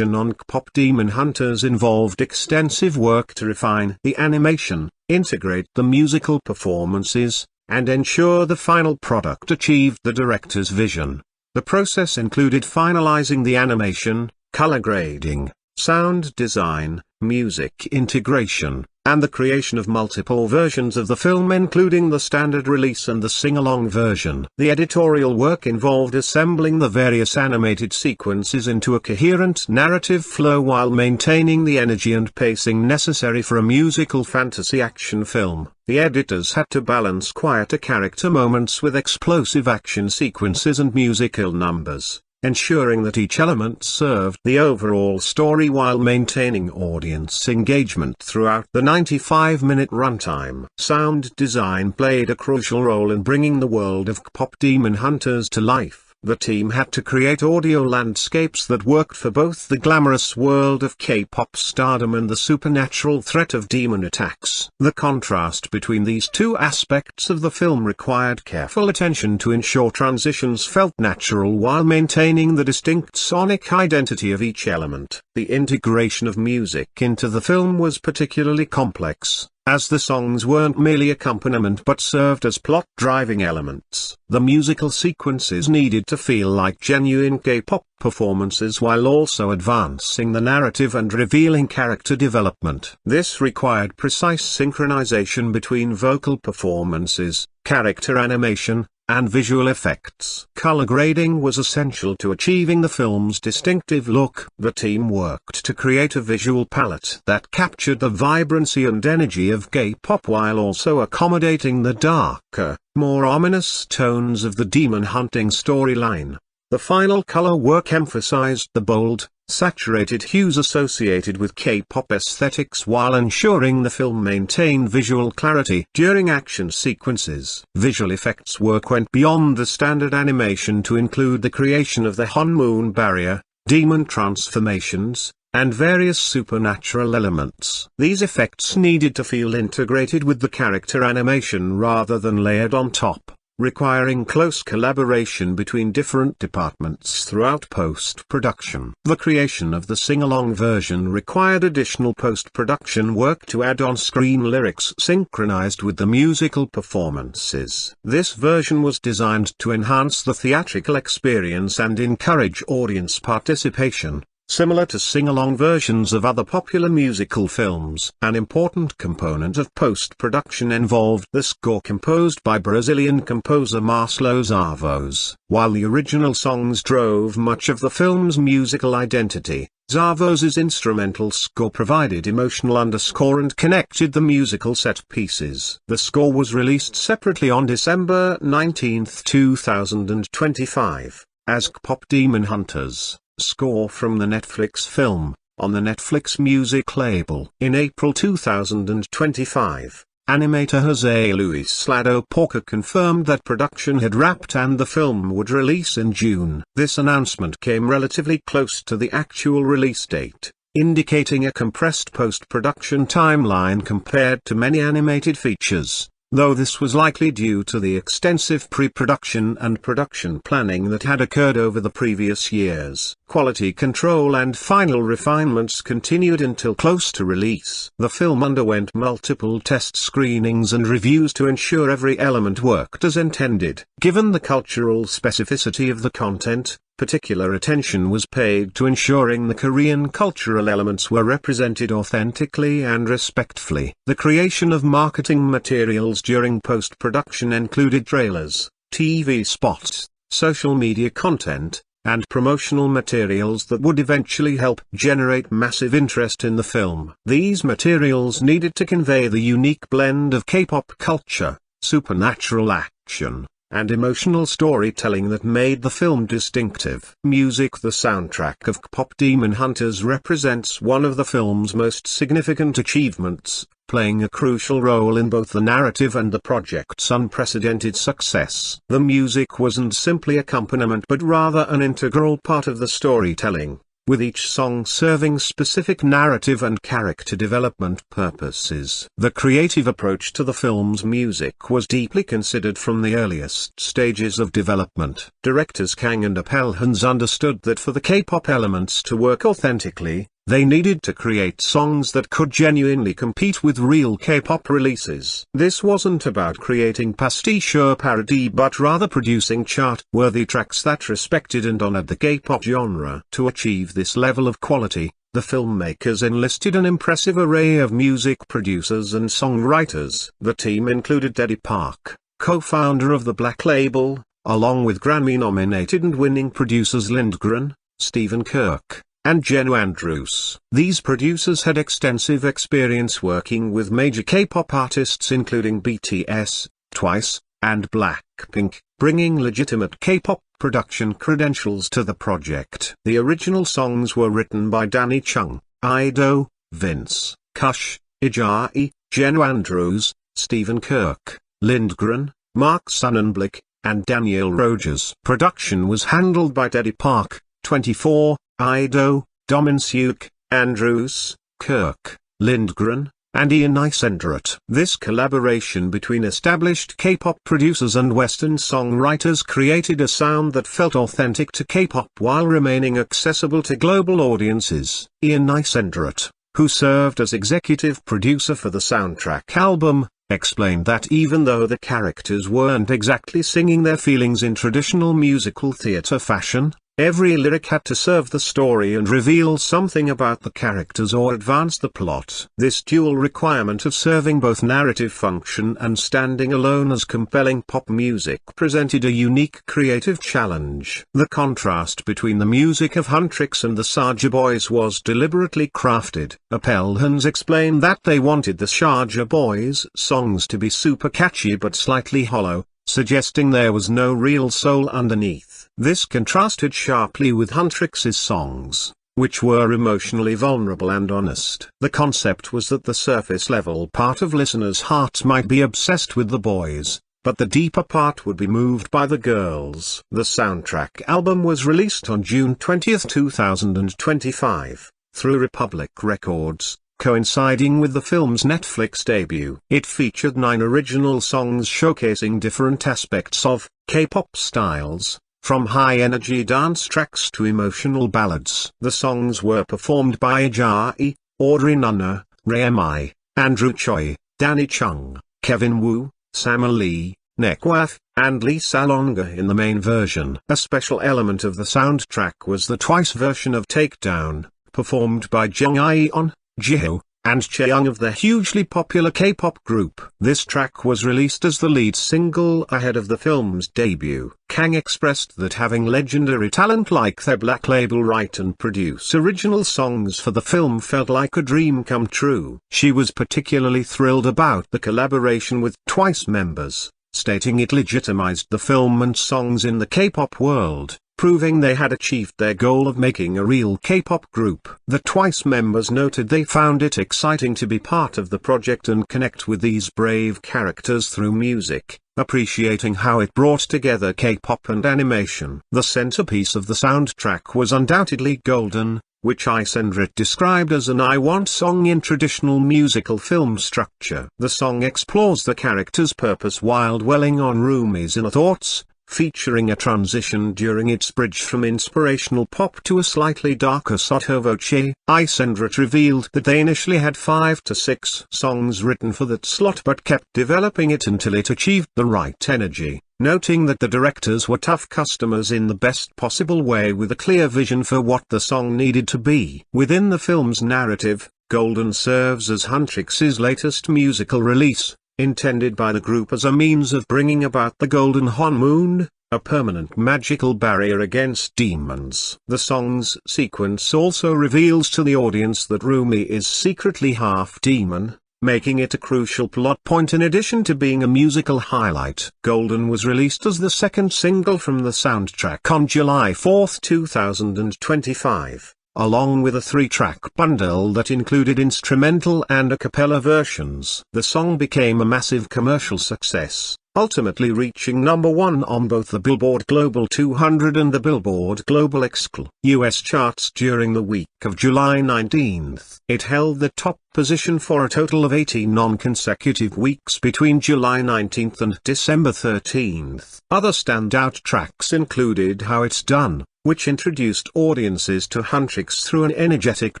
on KPop Demon Hunters involved extensive work to refine the animation, integrate the musical performances, and ensure the final product achieved the director's vision. The process included finalizing the animation, color grading, sound design, music integration, and the creation of multiple versions of the film, including the standard release and the sing-along version. The editorial work involved assembling the various animated sequences into a coherent narrative flow while maintaining the energy and pacing necessary for a musical fantasy action film. The editors had to balance quieter character moments with explosive action sequences and musical numbers, ensuring that each element served the overall story while maintaining audience engagement throughout the 95-minute runtime. Sound design played a crucial role in bringing the world of KPop Demon Hunters to life. The team had to create audio landscapes that worked for both the glamorous world of K-pop stardom and the supernatural threat of demon attacks. The contrast between these two aspects of the film required careful attention to ensure transitions felt natural while maintaining the distinct sonic identity of each element. The integration of music into the film was particularly complex, as the songs weren't merely accompaniment but served as plot-driving elements. The musical sequences needed to feel like genuine K-pop performances while also advancing the narrative and revealing character development. This required precise synchronization between vocal performances, character animation, and visual effects. Color grading was essential to achieving the film's distinctive look. The team worked to create a visual palette that captured the vibrancy and energy of K-pop while also accommodating the darker, more ominous tones of the demon hunting storyline. The final color work emphasized the bold, saturated hues associated with K-pop aesthetics while ensuring the film maintained visual clarity during action sequences. Visual effects work went beyond the standard animation to include the creation of the honeymoon barrier, demon transformations, and various supernatural elements. These effects needed to feel integrated with the character animation rather than layered on top, requiring close collaboration between different departments throughout post-production. The creation of the sing-along version required additional post-production work to add on-screen lyrics synchronized with the musical performances. This version was designed to enhance the theatrical experience and encourage audience participation, similar to sing-along versions of other popular musical films. An important component of post-production involved the score composed by Brazilian composer Marcelo Zavos. While the original songs drove much of the film's musical identity, Zavos' instrumental score provided emotional underscore and connected the musical set pieces. The score was released separately on December 19, 2025, as KPop Demon Hunters. score from the Netflix film, on the Netflix music label. In April 2025, animator Jose Luis Lado Porca confirmed that production had wrapped and the film would release in June. This announcement came relatively close to the actual release date, indicating a compressed post-production timeline compared to many animated features, though this was likely due to the extensive pre-production and production planning that had occurred over the previous years. Quality control and final refinements continued until close to release. The film underwent multiple test screenings and reviews to ensure every element worked as intended. Given the cultural specificity of the content, particular attention was paid to ensuring the Korean cultural elements were represented authentically and respectfully. The creation of marketing materials during post-production included trailers, TV spots, social media content, and promotional materials that would eventually help generate massive interest in the film. These materials needed to convey the unique blend of K-pop culture, supernatural action, and emotional storytelling that made the film distinctive. Music. The soundtrack of KPop Demon Hunters represents one of the film's most significant achievements, playing a crucial role in both the narrative and the project's unprecedented success. The music wasn't simply accompaniment but rather an integral part of the storytelling, with each song serving specific narrative and character development purposes. The creative approach to the film's music was deeply considered from the earliest stages of development. Directors Kang and Hans understood that for the K-pop elements to work authentically, they needed to create songs that could genuinely compete with real K-pop releases. This wasn't about creating pastiche or parody but rather producing chart-worthy tracks that respected and honored the K-pop genre. To achieve this level of quality, the filmmakers enlisted an impressive array of music producers and songwriters. The team included Teddy Park, co-founder of the Black Label, along with Grammy-nominated and winning producers Lindgren, Stephen Kirk, and Jenna Andrews. These producers had extensive experience working with major K-pop artists including BTS, Twice, and Blackpink, bringing legitimate K-pop production credentials to the project. The original songs were written by Danny Chung, Ido, Vince, Kush, Ijai, Jenna Andrews, Stephen Kirk, Lindgren, Mark Sonnenblick, and Daniel Rogers. Production was handled by Teddy Park, 24, Ido, Dominsuke, Andrews, Kirk, Lindgren, and Ian Isendrath. This collaboration between established K-pop producers and Western songwriters created a sound that felt authentic to K-pop while remaining accessible to global audiences. Ian Isendrath, who served as executive producer for the soundtrack album, explained that even though the characters weren't exactly singing their feelings in traditional musical theater fashion, every lyric had to serve the story and reveal something about the characters or advance the plot. This dual requirement of serving both narrative function and standing alone as compelling pop music presented a unique creative challenge. The contrast between the music of Huntrix and the Saja Boys was deliberately crafted. Hans explained that they wanted the Saja Boys songs to be super catchy but slightly hollow, suggesting there was no real soul underneath. This contrasted sharply with Huntrix's songs, which were emotionally vulnerable and honest. The concept was that the surface-level part of listeners' hearts might be obsessed with the boys, but the deeper part would be moved by the girls. The soundtrack album was released on June 20, 2025, through Republic Records, coinciding with the film's Netflix debut. It featured 9 original songs showcasing different aspects of K-pop styles, from high-energy dance tracks to emotional ballads. The songs were performed by Ijai, Audrey Nunner, Ray Andrew Choi, Danny Chung, Kevin Woo, Sama Lee, Nekwath, and Lee Salonga in the main version. A special element of the soundtrack was the Twice version of Takedown, performed by Jung Aeon, Jiho, and Chaeyoung of the hugely popular K-pop group. This track was released as the lead single ahead of the film's debut. Kang expressed that having legendary talent like their Black Label write and produce original songs for the film felt like a dream come true. She was particularly thrilled about the collaboration with Twice members, stating it legitimized the film and songs in the K-pop world. proving they had achieved their goal of making a real K-pop group. The Twice members noted they found it exciting to be part of the project and connect with these brave characters through music, appreciating how it brought together K-pop and animation. The centerpiece of the soundtrack was undoubtedly Golden, which Isendrit described as an I Want song in traditional musical film structure. The song explores the character's purpose while dwelling on Rumi's inner thoughts, featuring a transition during its bridge from inspirational pop to a slightly darker sotto voce. Isendrit revealed that they initially had 5 to 6 songs written for that slot but kept developing it until it achieved the right energy, noting that the directors were tough customers in the best possible way with a clear vision for what the song needed to be. Within the film's narrative, Golden serves as Huntrix's latest musical release, intended by the group as a means of bringing about the Golden Honmoon, a permanent magical barrier against demons. The song's sequence also reveals to the audience that Rumi is secretly half demon, making it a crucial plot point in addition to being a musical highlight. Golden was released as the second single from the soundtrack on July 4, 2025. Along with a 3-track bundle that included instrumental and a cappella versions. The song became a massive commercial success, ultimately reaching number 1 on both the Billboard Global 200 and the Billboard Global Excl. US charts during the week of July 19. It held the top position for a total of 18 non-consecutive weeks between July 19 and December 13. Other standout tracks included How It's Done, which introduced audiences to Huntrix through an energetic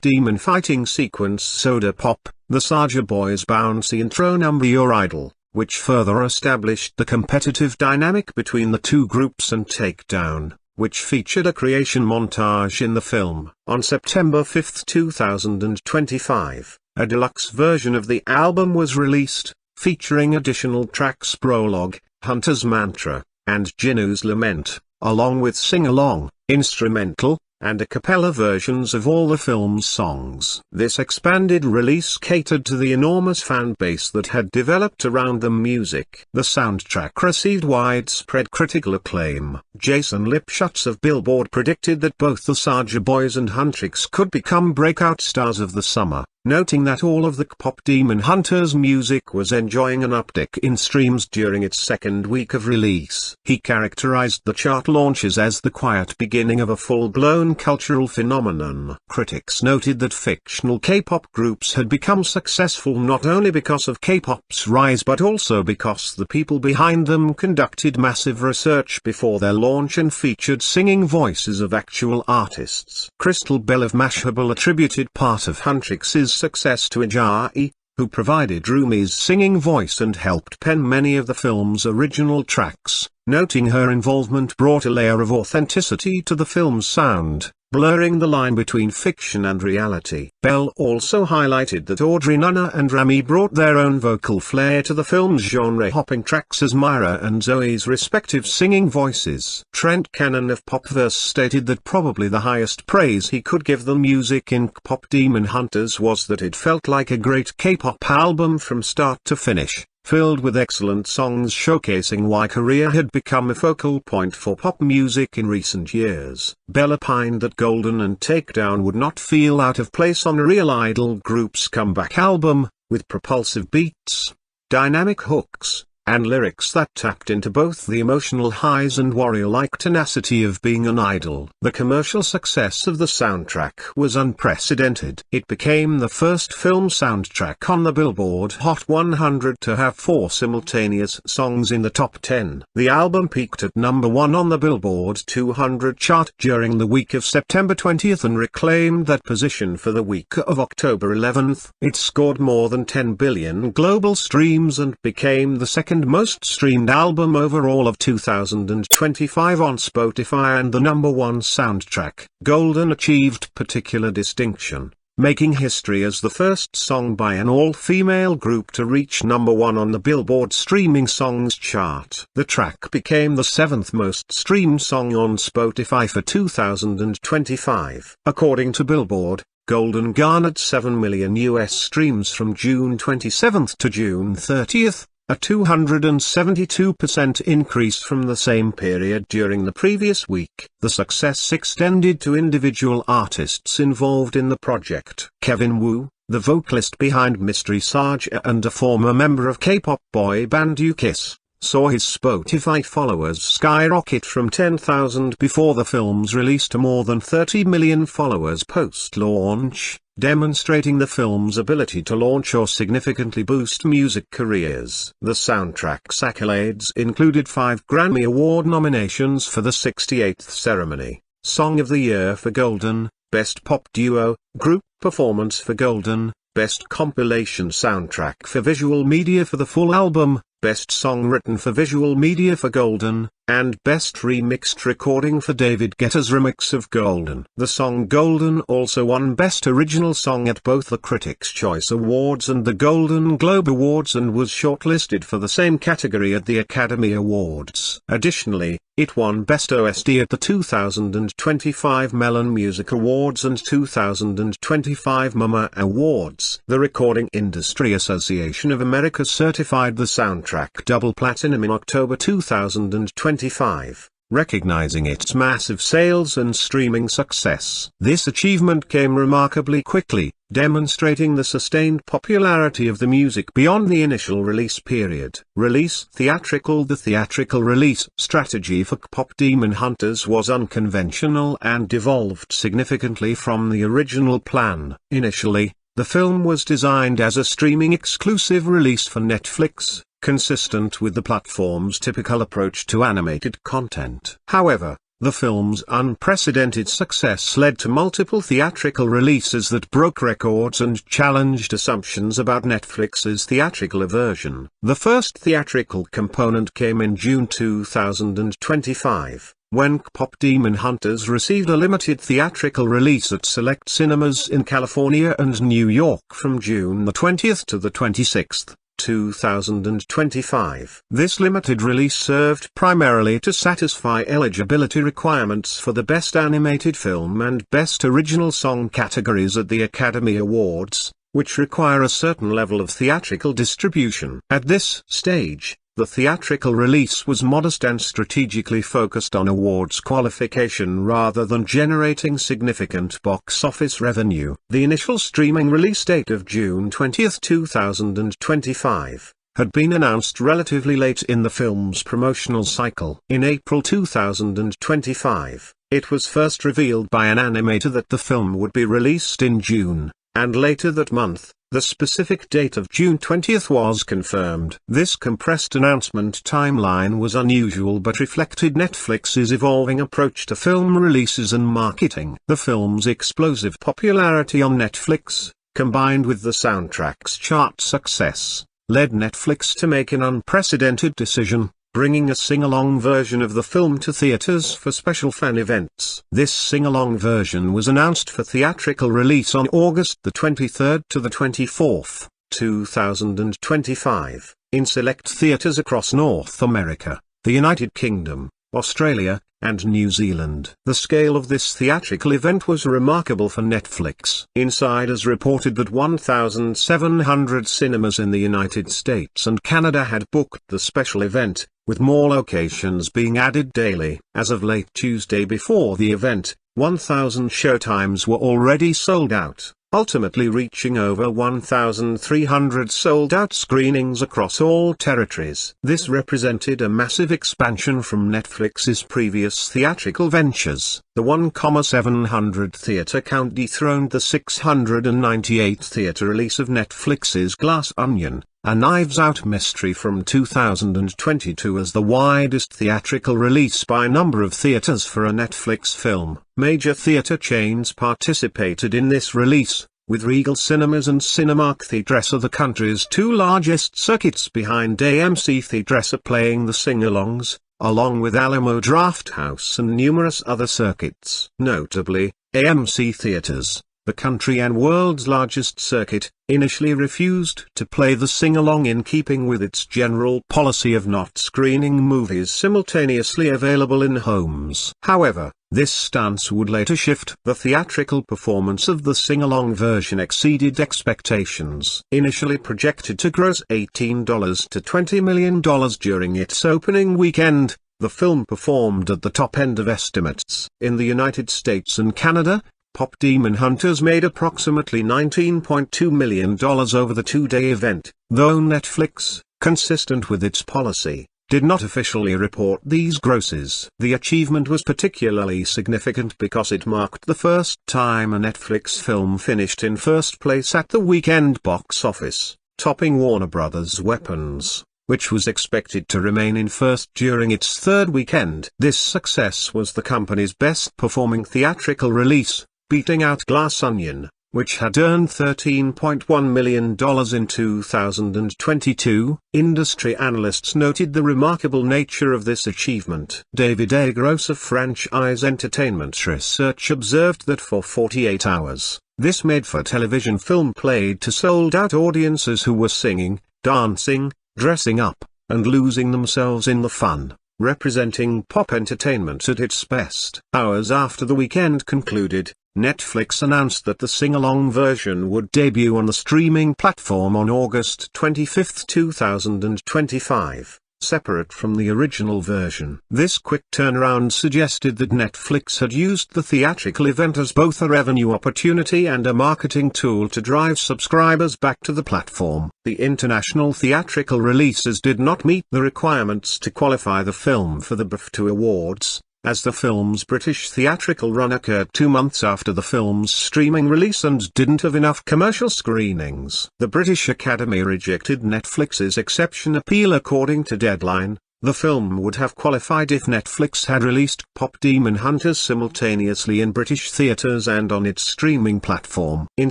demon fighting sequence, Soda Pop, the Saja Boys' bouncy intro number Your Idol, which further established the competitive dynamic between the two groups, and Takedown, which featured a creation montage in the film. On September 5, 2025, a deluxe version of the album was released, featuring additional tracks Prologue, Hunter's Mantra, and Jinu's Lament, along with sing-along, instrumental, and a cappella versions of all the film's songs. This expanded release catered to the enormous fan base that had developed around the music. The soundtrack received widespread critical acclaim. Jason Lipschutz of Billboard predicted that both the Saja Boys and Huntrix could become breakout stars of the summer, noting that all of the KPop Demon Hunters music was enjoying an uptick in streams during its second week of release. He characterized the chart launches as the quiet beginning of a full-blown cultural phenomenon. Critics noted that fictional K-pop groups had become successful not only because of K-pop's rise but also because the people behind them conducted massive research before their launch and featured singing voices of actual artists. Crystal Bell of Mashable attributed part of Huntrix's success to Ajayi, who provided Rumi's singing voice and helped pen many of the film's original tracks, noting her involvement brought a layer of authenticity to the film's sound, blurring the line between fiction and reality. Bell also highlighted that Audrey Nunna and Rami brought their own vocal flair to the film's genre-hopping tracks as Myra and Zoe's respective singing voices. Trent Cannon of Popverse stated that probably the highest praise he could give the music in KPop Demon Hunters was that it felt like a great K-pop album from start to finish, filled with excellent songs showcasing why Korea had become a focal point for pop music in recent years. Bell opined that Golden and Takedown would not feel out of place on a real idol group's comeback album, with propulsive beats, dynamic hooks, and lyrics that tapped into both the emotional highs and warrior-like tenacity of being an idol. The commercial success of the soundtrack was unprecedented. It became the first film soundtrack on the Billboard Hot 100 to have 4 simultaneous songs in the top 10. The album peaked at number 1 on the Billboard 200 chart during the week of September 20 and reclaimed that position for the week of October 11. It scored more than 10 billion global streams and became the second most streamed album overall of 2025 on Spotify and the number 1 soundtrack. Golden achieved particular distinction, making history as the first song by an all-female group to reach number 1 on the Billboard Streaming Songs chart. The track became the 7th most streamed song on Spotify for 2025. According to Billboard, Golden garnered 7 million US streams from June 27 to June 30, a 272% increase from the same period during the previous week. The success extended to individual artists involved in the project. Kevin Wu, the vocalist behind Mystery Saga and a former member of K-pop boy band U-Kiss, saw his Spotify followers skyrocket from 10,000 before the film's release to more than 30 million followers post-launch, demonstrating the film's ability to launch or significantly boost music careers. The soundtrack's accolades included 5 Grammy Award nominations for the 68th ceremony, Song of the Year for Golden, Best Pop Duo, Group Performance for Golden, Best Compilation Soundtrack for Visual Media for the full album, Best Song Written for Visual Media for Golden, and Best Remixed Recording for David Guetta's remix of Golden. The song Golden also won Best Original Song at both the Critics' Choice Awards and the Golden Globe Awards and was shortlisted for the same category at the Academy Awards. Additionally, it won Best OST at the 2025 Melon Music Awards and 2025 MAMA Awards. The Recording Industry Association of America certified the soundtrack double platinum in October 2025, recognizing its massive sales and streaming success. This achievement came remarkably quickly, demonstrating the sustained popularity of the music beyond the initial release period. Release theatrical. The theatrical release strategy for KPop Demon Hunters was unconventional and devolved significantly from the original plan. Initially, the film was designed as a streaming exclusive release for Netflix, consistent with the platform's typical approach to animated content. However, the film's unprecedented success led to multiple theatrical releases that broke records and challenged assumptions about Netflix's theatrical version. The first theatrical component came in June 2025, when KPop Demon Hunters received a limited theatrical release at select cinemas in California and New York from June the 20th to the 26th. 2025. This limited release served primarily to satisfy eligibility requirements for the Best Animated Film and Best Original Song categories at the Academy Awards, which require a certain level of theatrical distribution. At this stage, the theatrical release was modest and strategically focused on awards qualification rather than generating significant box office revenue. The initial streaming release date of June 20, 2025, had been announced relatively late in the film's promotional cycle. In April 2025, it was first revealed by an animator that the film would be released in June, and later that month, the specific date of June 20 was confirmed. This compressed announcement timeline was unusual but reflected Netflix's evolving approach to film releases and marketing. The film's explosive popularity on Netflix, combined with the soundtrack's chart success, led Netflix to make an unprecedented decision, bringing a sing-along version of the film to theaters for special fan events. This sing-along version was announced for theatrical release on August the 23rd to the 24th, 2025, in select theaters across North America, the United Kingdom, Australia, and New Zealand. The scale of this theatrical event was remarkable for Netflix. Insiders reported that 1,700 cinemas in the United States and Canada had booked the special event, with more locations being added daily. As of late Tuesday before the event, 1,000 showtimes were already sold out, ultimately reaching over 1,300 sold-out screenings across all territories. This represented a massive expansion from Netflix's previous theatrical ventures. The 1,700 theater count dethroned the 698 theater release of Netflix's Glass Onion, a Knives Out mystery from 2022 as the widest theatrical release by number of theaters for a Netflix film. Major theater chains participated in this release, with Regal Cinemas and Cinemark Theatressa, the country's two largest circuits behind AMC Theatressa, playing the sing-alongs, along with Alamo Drafthouse and numerous other circuits. Notably, AMC Theaters, the country and world's largest circuit, initially refused to play the sing-along in keeping with its general policy of not screening movies simultaneously available in homes. However, this stance would later shift. The theatrical performance of the sing-along version exceeded expectations. Initially projected to gross $18 to $20 million during its opening weekend, the film performed at the top end of estimates. In the United States and Canada, KPop Demon Hunters made approximately $19.2 million over the two-day event, though Netflix, consistent with its policy, did not officially report these grosses. The achievement was particularly significant because it marked the first time a Netflix film finished in first place at the weekend box office, topping Warner Bros. Weapons, which was expected to remain in first during its third weekend. This success was the company's best-performing theatrical release, beating out Glass Onion, which had earned $13.1 million in 2022. Industry analysts noted the remarkable nature of this achievement. David A. Gross of Franchise Entertainment Research observed that for 48 hours, this made-for-television film played to sold-out audiences who were singing, dancing, dressing up, and losing themselves in the fun, representing pop entertainment at its best. Hours after the weekend concluded, Netflix announced that the sing-along version would debut on the streaming platform on August 25, 2025, separate from the original version. This quick turnaround suggested that Netflix had used the theatrical event as both a revenue opportunity and a marketing tool to drive subscribers back to the platform. The international theatrical releases did not meet the requirements to qualify the film for the BAFTA Awards, as the film's British theatrical run occurred 2 months after the film's streaming release and didn't have enough commercial screenings. The British Academy rejected Netflix's exception appeal. According to Deadline, the film would have qualified if Netflix had released KPop Demon Hunters simultaneously in British theaters and on its streaming platform. In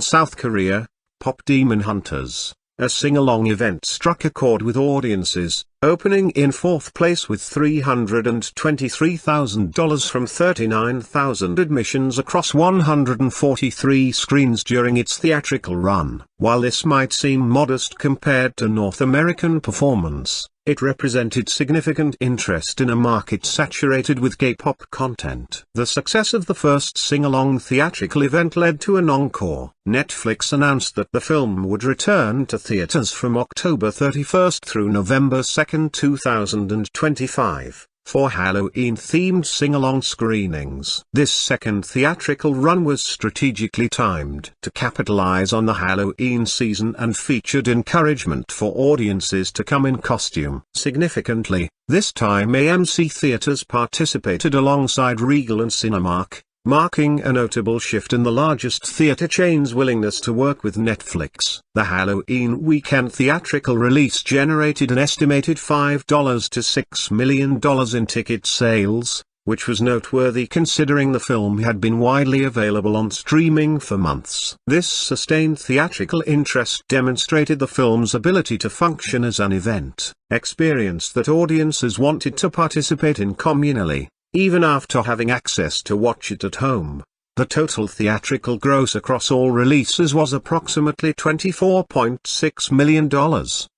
South Korea, KPop Demon Hunters, a sing-along event, struck a chord with audiences, opening in fourth place with $323,000 from 39,000 admissions across 143 screens during its theatrical run. While this might seem modest compared to North American performance, it represented significant interest in a market saturated with K-pop content. The success of the first sing-along theatrical event led to an encore. Netflix announced that the film would return to theaters from October 31 through November 2, 2025, for Halloween-themed sing-along screenings. This second theatrical run was strategically timed to capitalize on the Halloween season and featured encouragement for audiences to come in costume. Significantly, this time AMC Theaters participated alongside Regal and Cinemark, marking a notable shift in the largest theater chain's willingness to work with Netflix. The Halloween weekend theatrical release generated an estimated $5 to $6 million in ticket sales, which was noteworthy considering the film had been widely available on streaming for months. This sustained theatrical interest demonstrated the film's ability to function as an event experience that audiences wanted to participate in communally, even after having access to watch it at home. The total theatrical gross across all releases was approximately $24.6 million,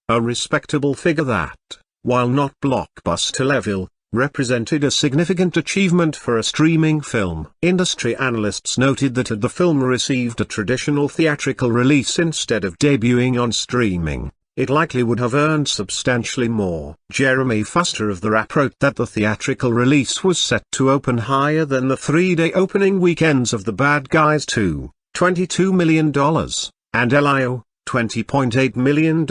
a respectable figure that, while not blockbuster level, represented a significant achievement for a streaming film. Industry analysts noted that had the film received a traditional theatrical release instead of debuting on streaming, it likely would have earned substantially more. Jeremy Foster of The Wrap wrote that the theatrical release was set to open higher than the 3-day opening weekends of The Bad Guys 2, $22 million, and Elio, $20.8 million,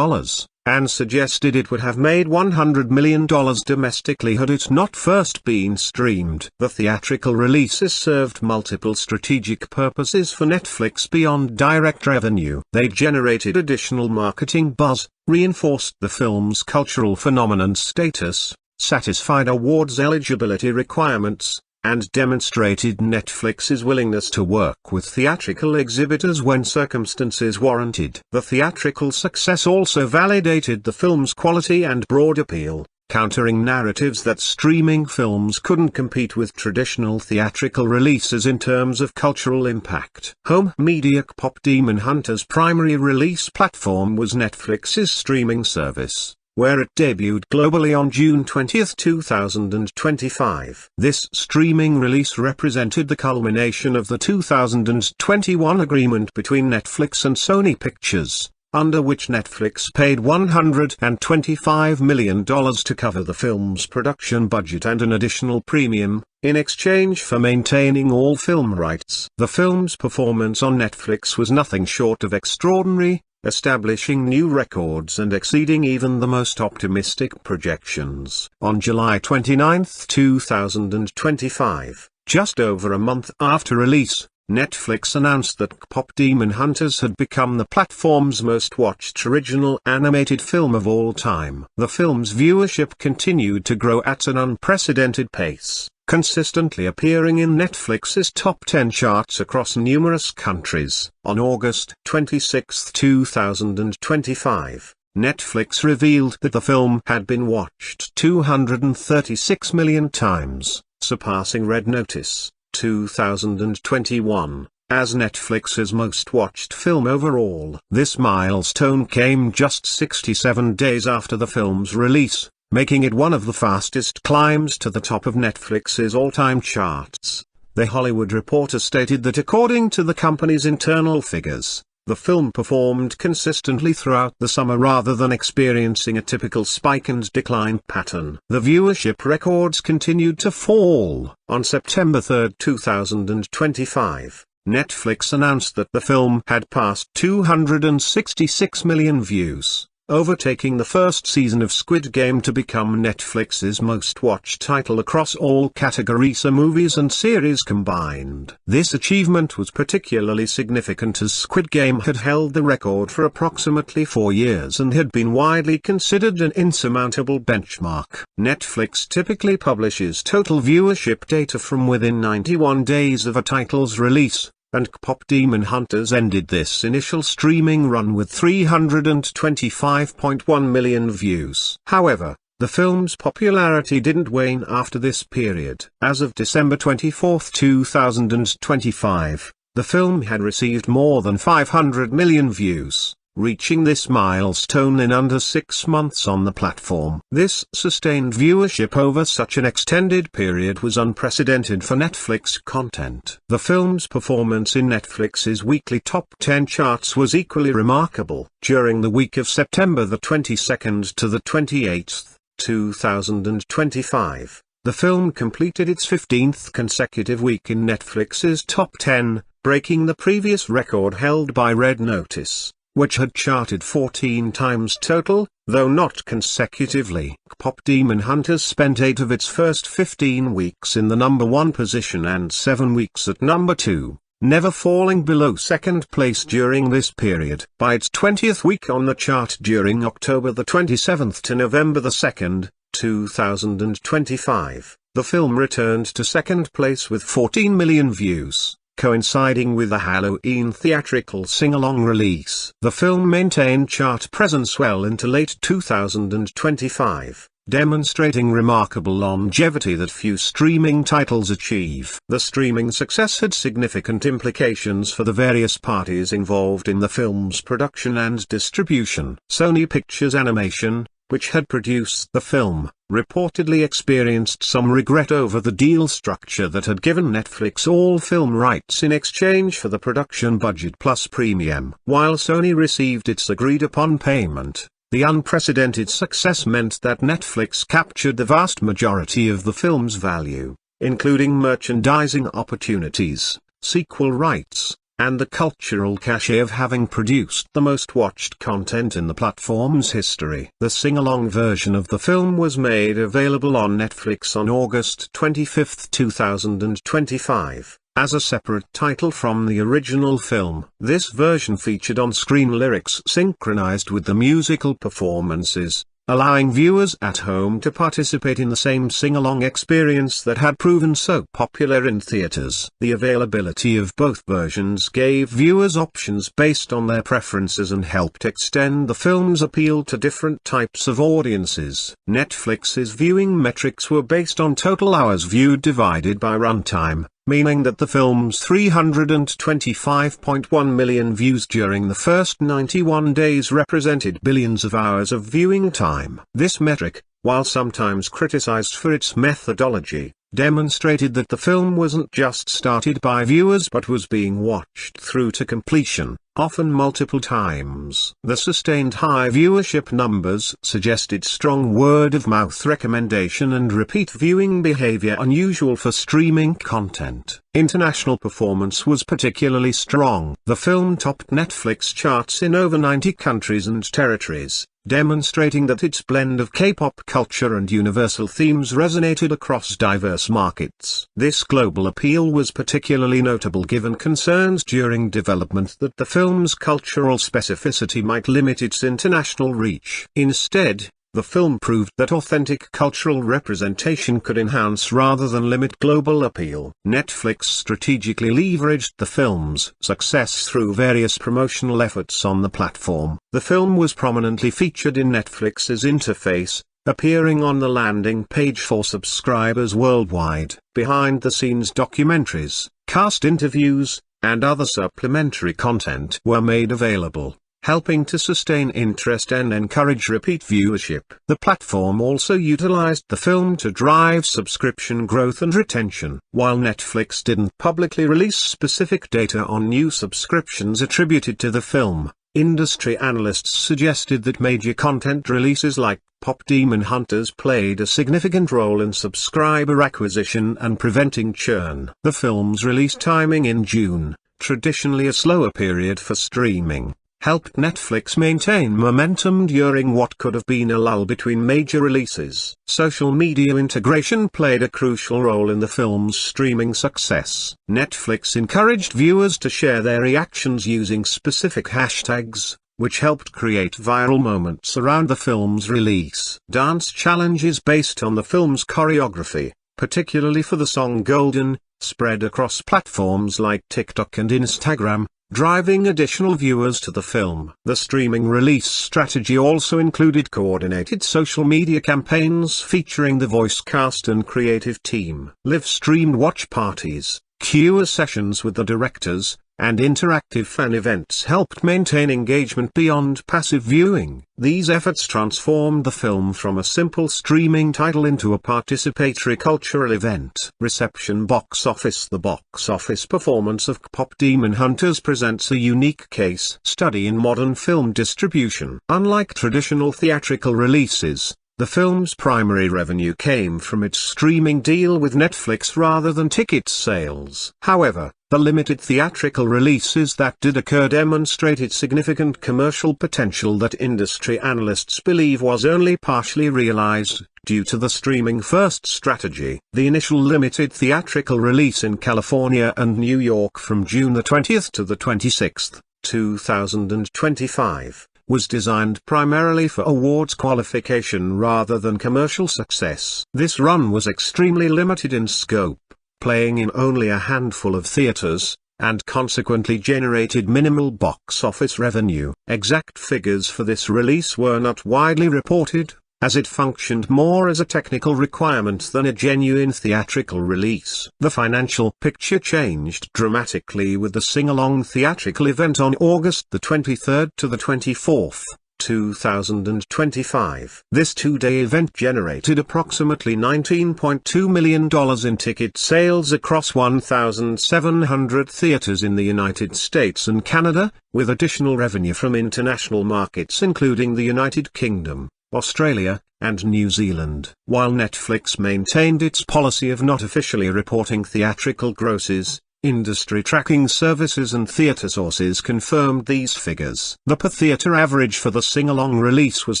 and suggested it would have made $100 million domestically had it not first been streamed. The theatrical releases served multiple strategic purposes for Netflix beyond direct revenue. They generated additional marketing buzz, reinforced the film's cultural phenomenon status, satisfied awards eligibility requirements, and demonstrated Netflix's willingness to work with theatrical exhibitors when circumstances warranted. The theatrical success also validated the film's quality and broad appeal. countering narratives that streaming films couldn't compete with traditional theatrical releases in terms of cultural impact. Home media KPop Demon Hunters' primary release platform was Netflix's streaming service, where it debuted globally on June 20, 2025. This streaming release represented the culmination of the 2021 agreement between Netflix and Sony Pictures, under which Netflix paid $125 million to cover the film's production budget and an additional premium, in exchange for maintaining all film rights. The film's performance on Netflix was nothing short of extraordinary, establishing new records and exceeding even the most optimistic projections. On July 29, 2025, just over a month after release, Netflix announced that KPop Demon Hunters had become the platform's most watched original animated film of all time. The film's viewership continued to grow at an unprecedented pace, consistently appearing in Netflix's top 10 charts across numerous countries. On August 26, 2025, Netflix revealed that the film had been watched 236 million times, surpassing Red Notice 2021 as Netflix's most watched film overall. This milestone came just 67 days after the film's release, making it one of the fastest climbs to the top of Netflix's all-time charts. The Hollywood Reporter stated that according to the company's internal figures, the film performed consistently throughout the summer rather than experiencing a typical spike and decline pattern. The viewership records continued to fall. On September 3, 2025, Netflix announced that the film had passed 266 million views, overtaking the first season of Squid Game to become Netflix's most watched title across all categories, movies and series combined. This achievement was particularly significant as Squid Game had held the record for approximately 4 years and had been widely considered an insurmountable benchmark. Netflix typically publishes total viewership data from within 91 days of a title's release, and KPop Demon Hunters ended this initial streaming run with 325.1 million views. However, the film's popularity didn't wane after this period. As of December 24, 2025, the film had received more than 500 million views, reaching this milestone in under 6 months on the platform. This sustained viewership over such an extended period was unprecedented for Netflix content. The film's performance in Netflix's weekly top 10 charts was equally remarkable. During the week of September the 22nd to the 28th, 2025, the film completed its 15th consecutive week in Netflix's top 10, breaking the previous record held by Red Notice, which had charted 14 times total, though not consecutively. KPop Demon Hunters spent 8 of its first 15 weeks in the number 1 position and 7 weeks at number 2, never falling below second place during this period. By its 20th week on the chart during October the 27th to November the 2nd, 2025, the film returned to second place with 14 million views, coinciding with the Halloween theatrical sing-along release. The film maintained chart presence well into late 2025, demonstrating remarkable longevity that few streaming titles achieve. The streaming success had significant implications for the various parties involved in the film's production and distribution. Sony Pictures Animation, which had produced the film, reportedly experienced some regret over the deal structure that had given Netflix all film rights in exchange for the production budget plus premium. While Sony received its agreed-upon payment, the unprecedented success meant that Netflix captured the vast majority of the film's value, including merchandising opportunities, sequel rights, and the cultural cachet of having produced the most watched content in the platform's history. The sing-along version of the film was made available on Netflix on August 25, 2025, as a separate title from the original film. This version featured on-screen lyrics synchronized with the musical performances, allowing viewers at home to participate in the same sing-along experience that had proven so popular in theaters. The availability of both versions gave viewers options based on their preferences and helped extend the film's appeal to different types of audiences. Netflix's viewing metrics were based on total hours viewed divided by runtime, meaning that the film's 325.1 million views during the first 91 days represented billions of hours of viewing time. This metric, while sometimes criticized for its methodology, demonstrated that the film wasn't just started by viewers but was being watched through to completion, often multiple times. The sustained high viewership numbers suggested strong word-of-mouth recommendation and repeat viewing behavior unusual for streaming content. International performance was particularly strong. The film topped Netflix charts in over 90 countries and territories, demonstrating that its blend of K-pop culture and universal themes resonated across diverse markets. This global appeal was particularly notable given concerns during development that the film's cultural specificity might limit its international reach. Instead, the film proved that authentic cultural representation could enhance rather than limit global appeal. Netflix strategically leveraged the film's success through various promotional efforts on the platform. The film was prominently featured in Netflix's interface, appearing on the landing page for subscribers worldwide. Behind-the-scenes documentaries, cast interviews, and other supplementary content were made available, helping to sustain interest and encourage repeat viewership. The platform also utilized the film to drive subscription growth and retention. While Netflix didn't publicly release specific data on new subscriptions attributed to the film, industry analysts suggested that major content releases like KPop Demon Hunters played a significant role in subscriber acquisition and preventing churn. The film's release timing in June, traditionally a slower period for streaming, helped Netflix maintain momentum during what could have been a lull between major releases. Social media integration played a crucial role in the film's streaming success. Netflix encouraged viewers to share their reactions using specific hashtags, which helped create viral moments around the film's release. Dance challenges based on the film's choreography, particularly for the song Golden, spread across platforms like TikTok and Instagram, driving additional viewers to the film. The streaming release strategy also included coordinated social media campaigns featuring the voice cast and creative team. Live-streamed watch parties, Q&A sessions with the directors, and interactive fan events helped maintain engagement beyond passive viewing. These efforts transformed the film from a simple streaming title into a participatory cultural event. Reception box office. The box office performance of KPop Demon Hunters presents a unique case study in modern film distribution. Unlike traditional theatrical releases, the film's primary revenue came from its streaming deal with Netflix rather than ticket sales. However, the limited theatrical releases that did occur demonstrated significant commercial potential that industry analysts believe was only partially realized, due to the streaming-first strategy. The initial limited theatrical release in California and New York from June 20th to 26th, 2025, was designed primarily for awards qualification rather than commercial success. This run was extremely limited in scope, playing in only a handful of theaters, and consequently generated minimal box office revenue. Exact figures for this release were not widely reported, as it functioned more as a technical requirement than a genuine theatrical release. The financial picture changed dramatically with the sing-along theatrical event on August 23rd to 24th, 2025. This two-day event generated approximately $19.2 million in ticket sales across 1,700 theaters in the United States and Canada, with additional revenue from international markets including the United Kingdom, Australia, and New Zealand. While Netflix maintained its policy of not officially reporting theatrical grosses, industry tracking services and theater sources confirmed these figures. The per-theater average for the sing-along release was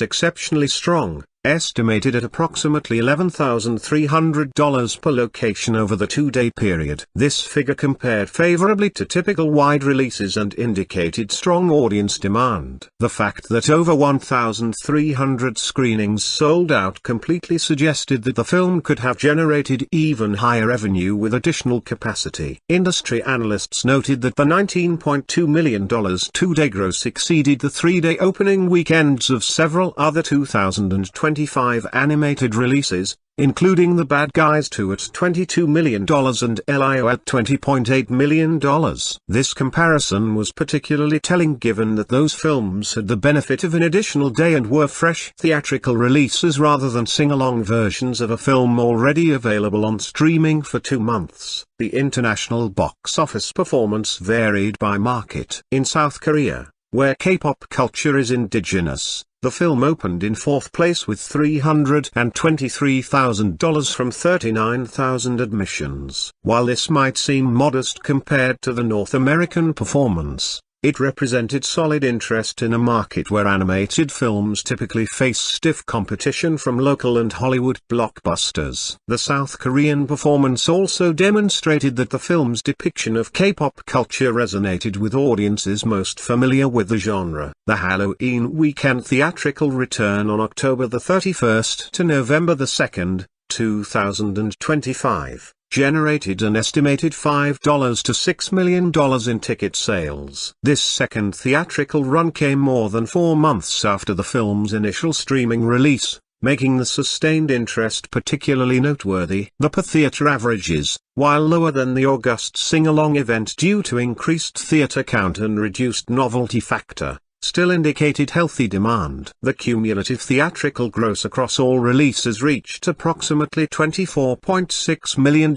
exceptionally strong, estimated at approximately $11,300 per location over the 2-day period. This figure compared favorably to typical wide releases and indicated strong audience demand. The fact that over 1,300 screenings sold out completely suggested that the film could have generated even higher revenue with additional capacity. Industry analysts noted that the $19.2 million 2-day gross exceeded the 3-day opening weekends of several other 2025 animated releases, including The Bad Guys 2 at $22 million and Lio at $20.8 million. This comparison was particularly telling given that those films had the benefit of an additional day and were fresh theatrical releases rather than sing-along versions of a film already available on streaming for 2 months. The international box office performance varied by market. In South Korea, where K-pop culture is indigenous, the film opened in 4th place with $323,000 from 39,000 admissions. While this might seem modest compared to the North American performance, it represented solid interest in a market where animated films typically face stiff competition from local and Hollywood blockbusters. The South Korean performance also demonstrated that the film's depiction of K-pop culture resonated with audiences most familiar with the genre. The Halloween weekend theatrical return on October 31st to November 2nd, 2025. Generated an estimated $5 to $6 million in ticket sales. This second theatrical run came more than 4 months after the film's initial streaming release, making the sustained interest particularly noteworthy. The per-theater averages, while lower than the August sing-along event due to increased theater count and reduced novelty factor, still indicated healthy demand. The cumulative theatrical gross across all releases reached approximately $24.6 million.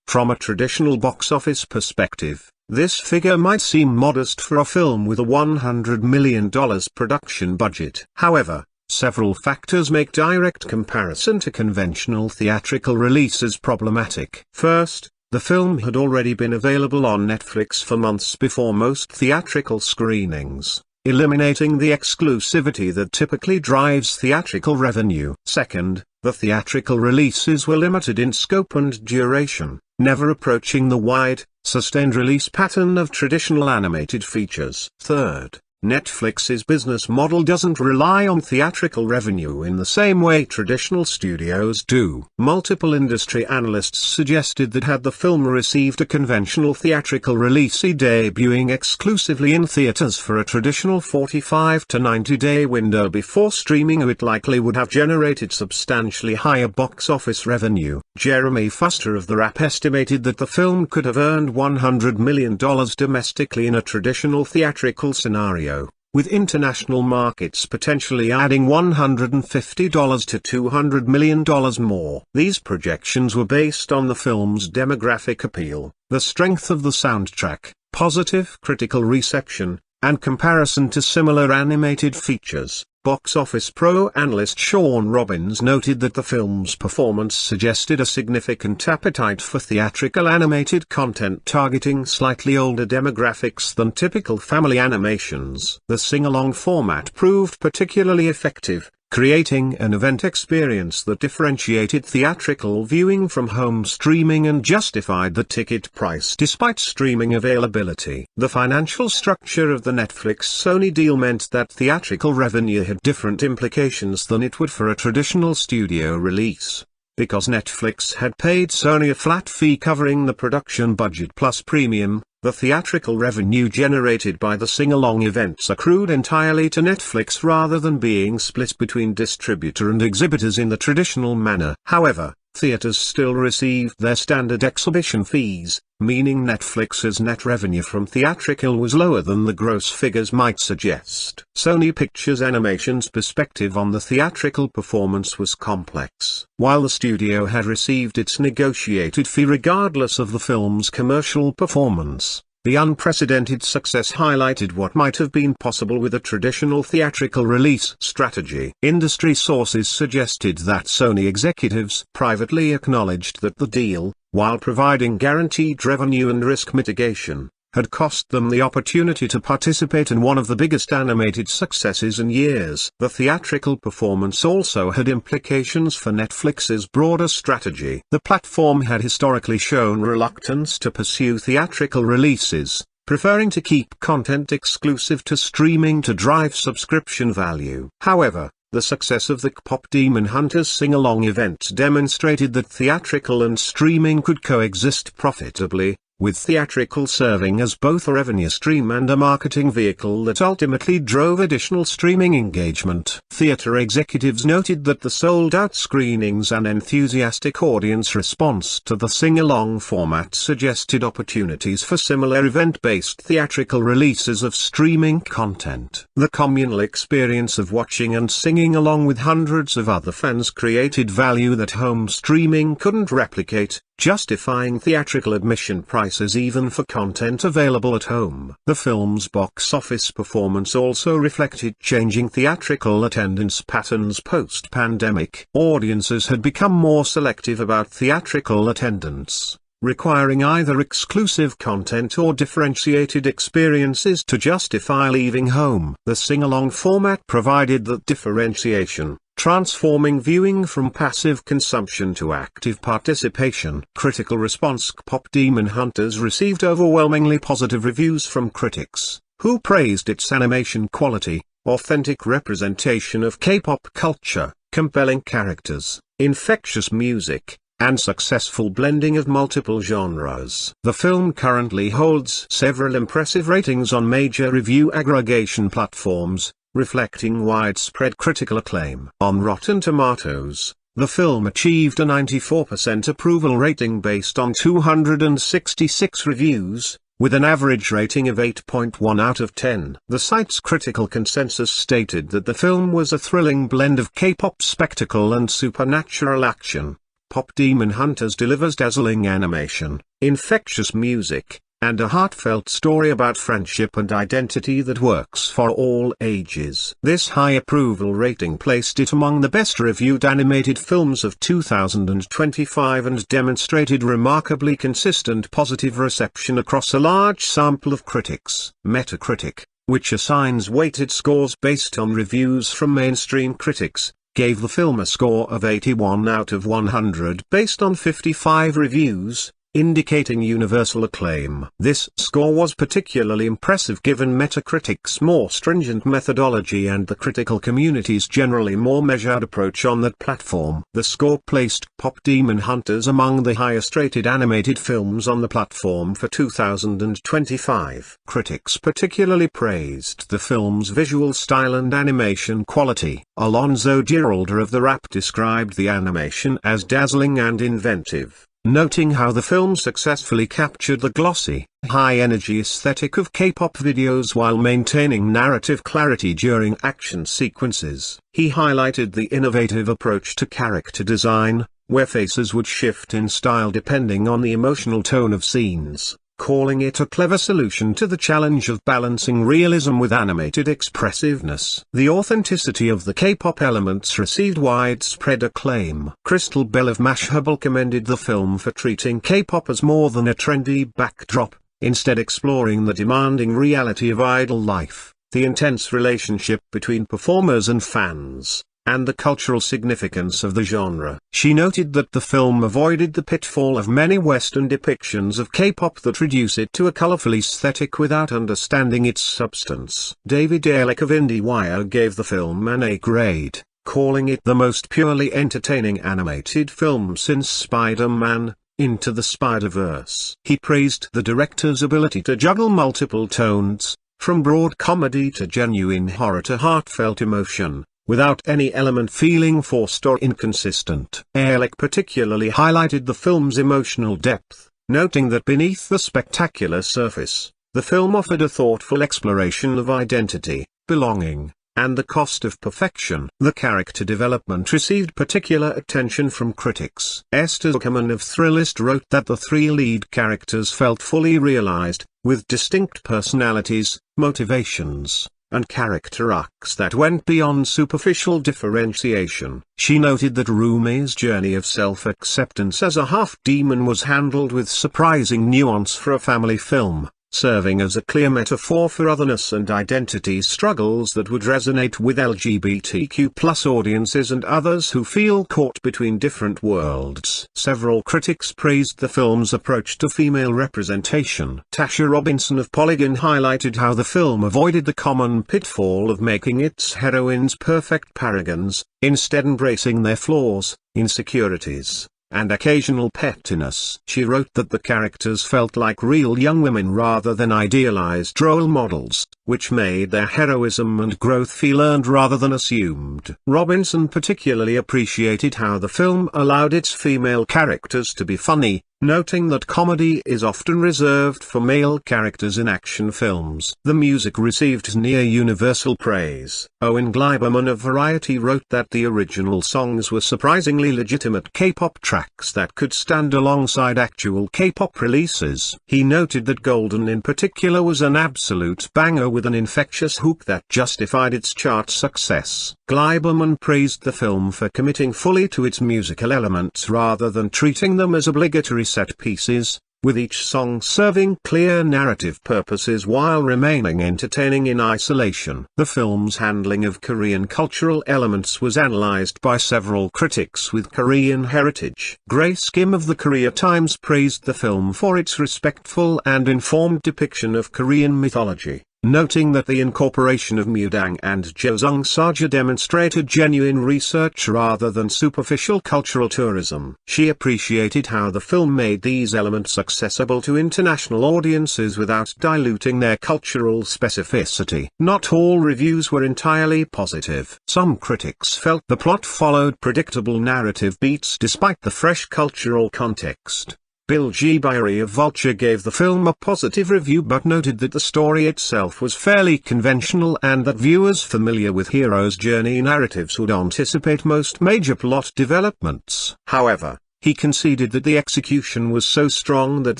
From a traditional box office perspective, this figure might seem modest for a film with a $100 million production budget. However, several factors make direct comparison to conventional theatrical releases problematic. First, the film had already been available on Netflix for months before most theatrical screenings, eliminating the exclusivity that typically drives theatrical revenue. Second, the theatrical releases were limited in scope and duration, never approaching the wide, sustained release pattern of traditional animated features. Third, Netflix's business model doesn't rely on theatrical revenue in the same way traditional studios do. Multiple industry analysts suggested that had the film received a conventional theatrical release debuting exclusively in theaters for a traditional 45 to 90-day window before streaming, it likely would have generated substantially higher box office revenue. Jeremy Foster of The Wrap estimated that the film could have earned $100 million domestically in a traditional theatrical scenario, with international markets potentially adding $150 to $200 million more. These projections were based on the film's demographic appeal, the strength of the soundtrack, positive critical reception, and comparison to similar animated features. Box Office Pro analyst Sean Robbins noted that the film's performance suggested a significant appetite for theatrical animated content targeting slightly older demographics than typical family animations. The sing-along format proved particularly effective, creating an event experience that differentiated theatrical viewing from home streaming and justified the ticket price despite streaming availability. The financial structure of the Netflix-Sony deal meant that theatrical revenue had different implications than it would for a traditional studio release. Because Netflix had paid Sony a flat fee covering the production budget plus premium, the theatrical revenue generated by the sing-along events accrued entirely to Netflix rather than being split between distributor and exhibitors in the traditional manner. However, theaters still received their standard exhibition fees, meaning Netflix's net revenue from theatrical was lower than the gross figures might suggest. Sony Pictures Animation's perspective on the theatrical performance was complex. While the studio had received its negotiated fee regardless of the film's commercial performance, the unprecedented success highlighted what might have been possible with a traditional theatrical release strategy. Industry sources suggested that Sony executives privately acknowledged that the deal, while providing guaranteed revenue and risk mitigation, had cost them the opportunity to participate in one of the biggest animated successes in years. The theatrical performance also had implications for Netflix's broader strategy. The platform had historically shown reluctance to pursue theatrical releases, preferring to keep content exclusive to streaming to drive subscription value. However, the success of the KPop Demon Hunters sing-along event demonstrated that theatrical and streaming could coexist profitably, with theatrical serving as both a revenue stream and a marketing vehicle that ultimately drove additional streaming engagement. Theater executives noted that the sold-out screenings and enthusiastic audience response to the sing-along format suggested opportunities for similar event-based theatrical releases of streaming content. The communal experience of watching and singing along with hundreds of other fans created value that home streaming couldn't replicate, justifying theatrical admission prices even for content available at home. The film's box office performance also reflected changing theatrical attendance patterns post-pandemic. Audiences had become more selective about theatrical attendance, requiring either exclusive content or differentiated experiences to justify leaving home. The sing-along format provided that differentiation, transforming viewing from passive consumption to active participation. Critical response: KPop Demon Hunters received overwhelmingly positive reviews from critics, who praised its animation quality, authentic representation of K-pop culture, compelling characters, infectious music, and successful blending of multiple genres. The film currently holds several impressive ratings on major review aggregation platforms, reflecting widespread critical acclaim. On Rotten Tomatoes, the film achieved a 94% approval rating based on 266 reviews, with an average rating of 8.1 out of 10. The site's critical consensus stated that the film was a thrilling blend of K-pop spectacle and supernatural action. KPop Demon Hunters delivers dazzling animation, infectious music, and a heartfelt story about friendship and identity that works for all ages. This high approval rating placed it among the best-reviewed animated films of 2025 and demonstrated remarkably consistent positive reception across a large sample of critics. Metacritic, which assigns weighted scores based on reviews from mainstream critics, gave the film a score of 81 out of 100 based on 55 reviews, indicating universal acclaim. This score was particularly impressive given Metacritic's more stringent methodology and the critical community's generally more measured approach on that platform. The score placed KPop Demon Hunters among the highest-rated animated films on the platform for 2025. Critics particularly praised the film's visual style and animation quality. Alonzo Giralda of The Wrap described the animation as dazzling and inventive, noting how the film successfully captured the glossy, high-energy aesthetic of K-pop videos while maintaining narrative clarity during action sequences. He highlighted the innovative approach to character design, where faces would shift in style depending on the emotional tone of scenes, calling it a clever solution to the challenge of balancing realism with animated expressiveness. The authenticity of the K-pop elements received widespread acclaim. Crystal Bell of Mashable commended the film for treating K-pop as more than a trendy backdrop, instead exploring the demanding reality of idol life, the intense relationship between performers and fans, and the cultural significance of the genre. She noted that the film avoided the pitfall of many Western depictions of K-pop that reduce it to a colorful aesthetic without understanding its substance. David Ehrlich of IndieWire gave the film an A grade, calling it the most purely entertaining animated film since Spider-Man: Into the Spider-Verse. He praised the director's ability to juggle multiple tones, from broad comedy to genuine horror to heartfelt emotion, without any element feeling forced or inconsistent. Ehrlich particularly highlighted the film's emotional depth, noting that beneath the spectacular surface, the film offered a thoughtful exploration of identity, belonging, and the cost of perfection. The character development received particular attention from critics. Esther Zuckerman of Thrillist wrote that the three lead characters felt fully realized, with distinct personalities, motivations, and character arcs that went beyond superficial differentiation. She noted that Rumi's journey of self-acceptance as a half-demon was handled with surprising nuance for a family film, serving as a clear metaphor for otherness and identity struggles that would resonate with LGBTQ+ audiences and others who feel caught between different worlds. Several critics praised the film's approach to female representation. Tasha Robinson of Polygon highlighted how the film avoided the common pitfall of making its heroines perfect paragons, instead embracing their flaws, insecurities, and occasional pettiness. She wrote that the characters felt like real young women rather than idealized role models, which made their heroism and growth feel earned rather than assumed. Robinson particularly appreciated how the film allowed its female characters to be funny, noting that comedy is often reserved for male characters in action films. The music received near universal praise. Owen Gleiberman of Variety wrote that the original songs were surprisingly legitimate K-pop tracks that could stand alongside actual K-pop releases. He noted that Golden in particular was an absolute banger with an infectious hook that justified its chart success. Gleiberman praised the film for committing fully to its musical elements rather than treating them as obligatory set pieces, with each song serving clear narrative purposes while remaining entertaining in isolation. The film's handling of Korean cultural elements was analyzed by several critics with Korean heritage. Grace Kim of the Korea Times praised the film for its respectful and informed depiction of Korean mythology, noting that the incorporation of Mudang and Josung Saja demonstrated genuine research rather than superficial cultural tourism. She appreciated how the film made these elements accessible to international audiences without diluting their cultural specificity. Not all reviews were entirely positive. Some critics felt the plot followed predictable narrative beats despite the fresh cultural context. Bill G. Byrie of Vulture gave the film a positive review but noted that the story itself was fairly conventional and that viewers familiar with hero's journey narratives would anticipate most major plot developments. However, he conceded that the execution was so strong that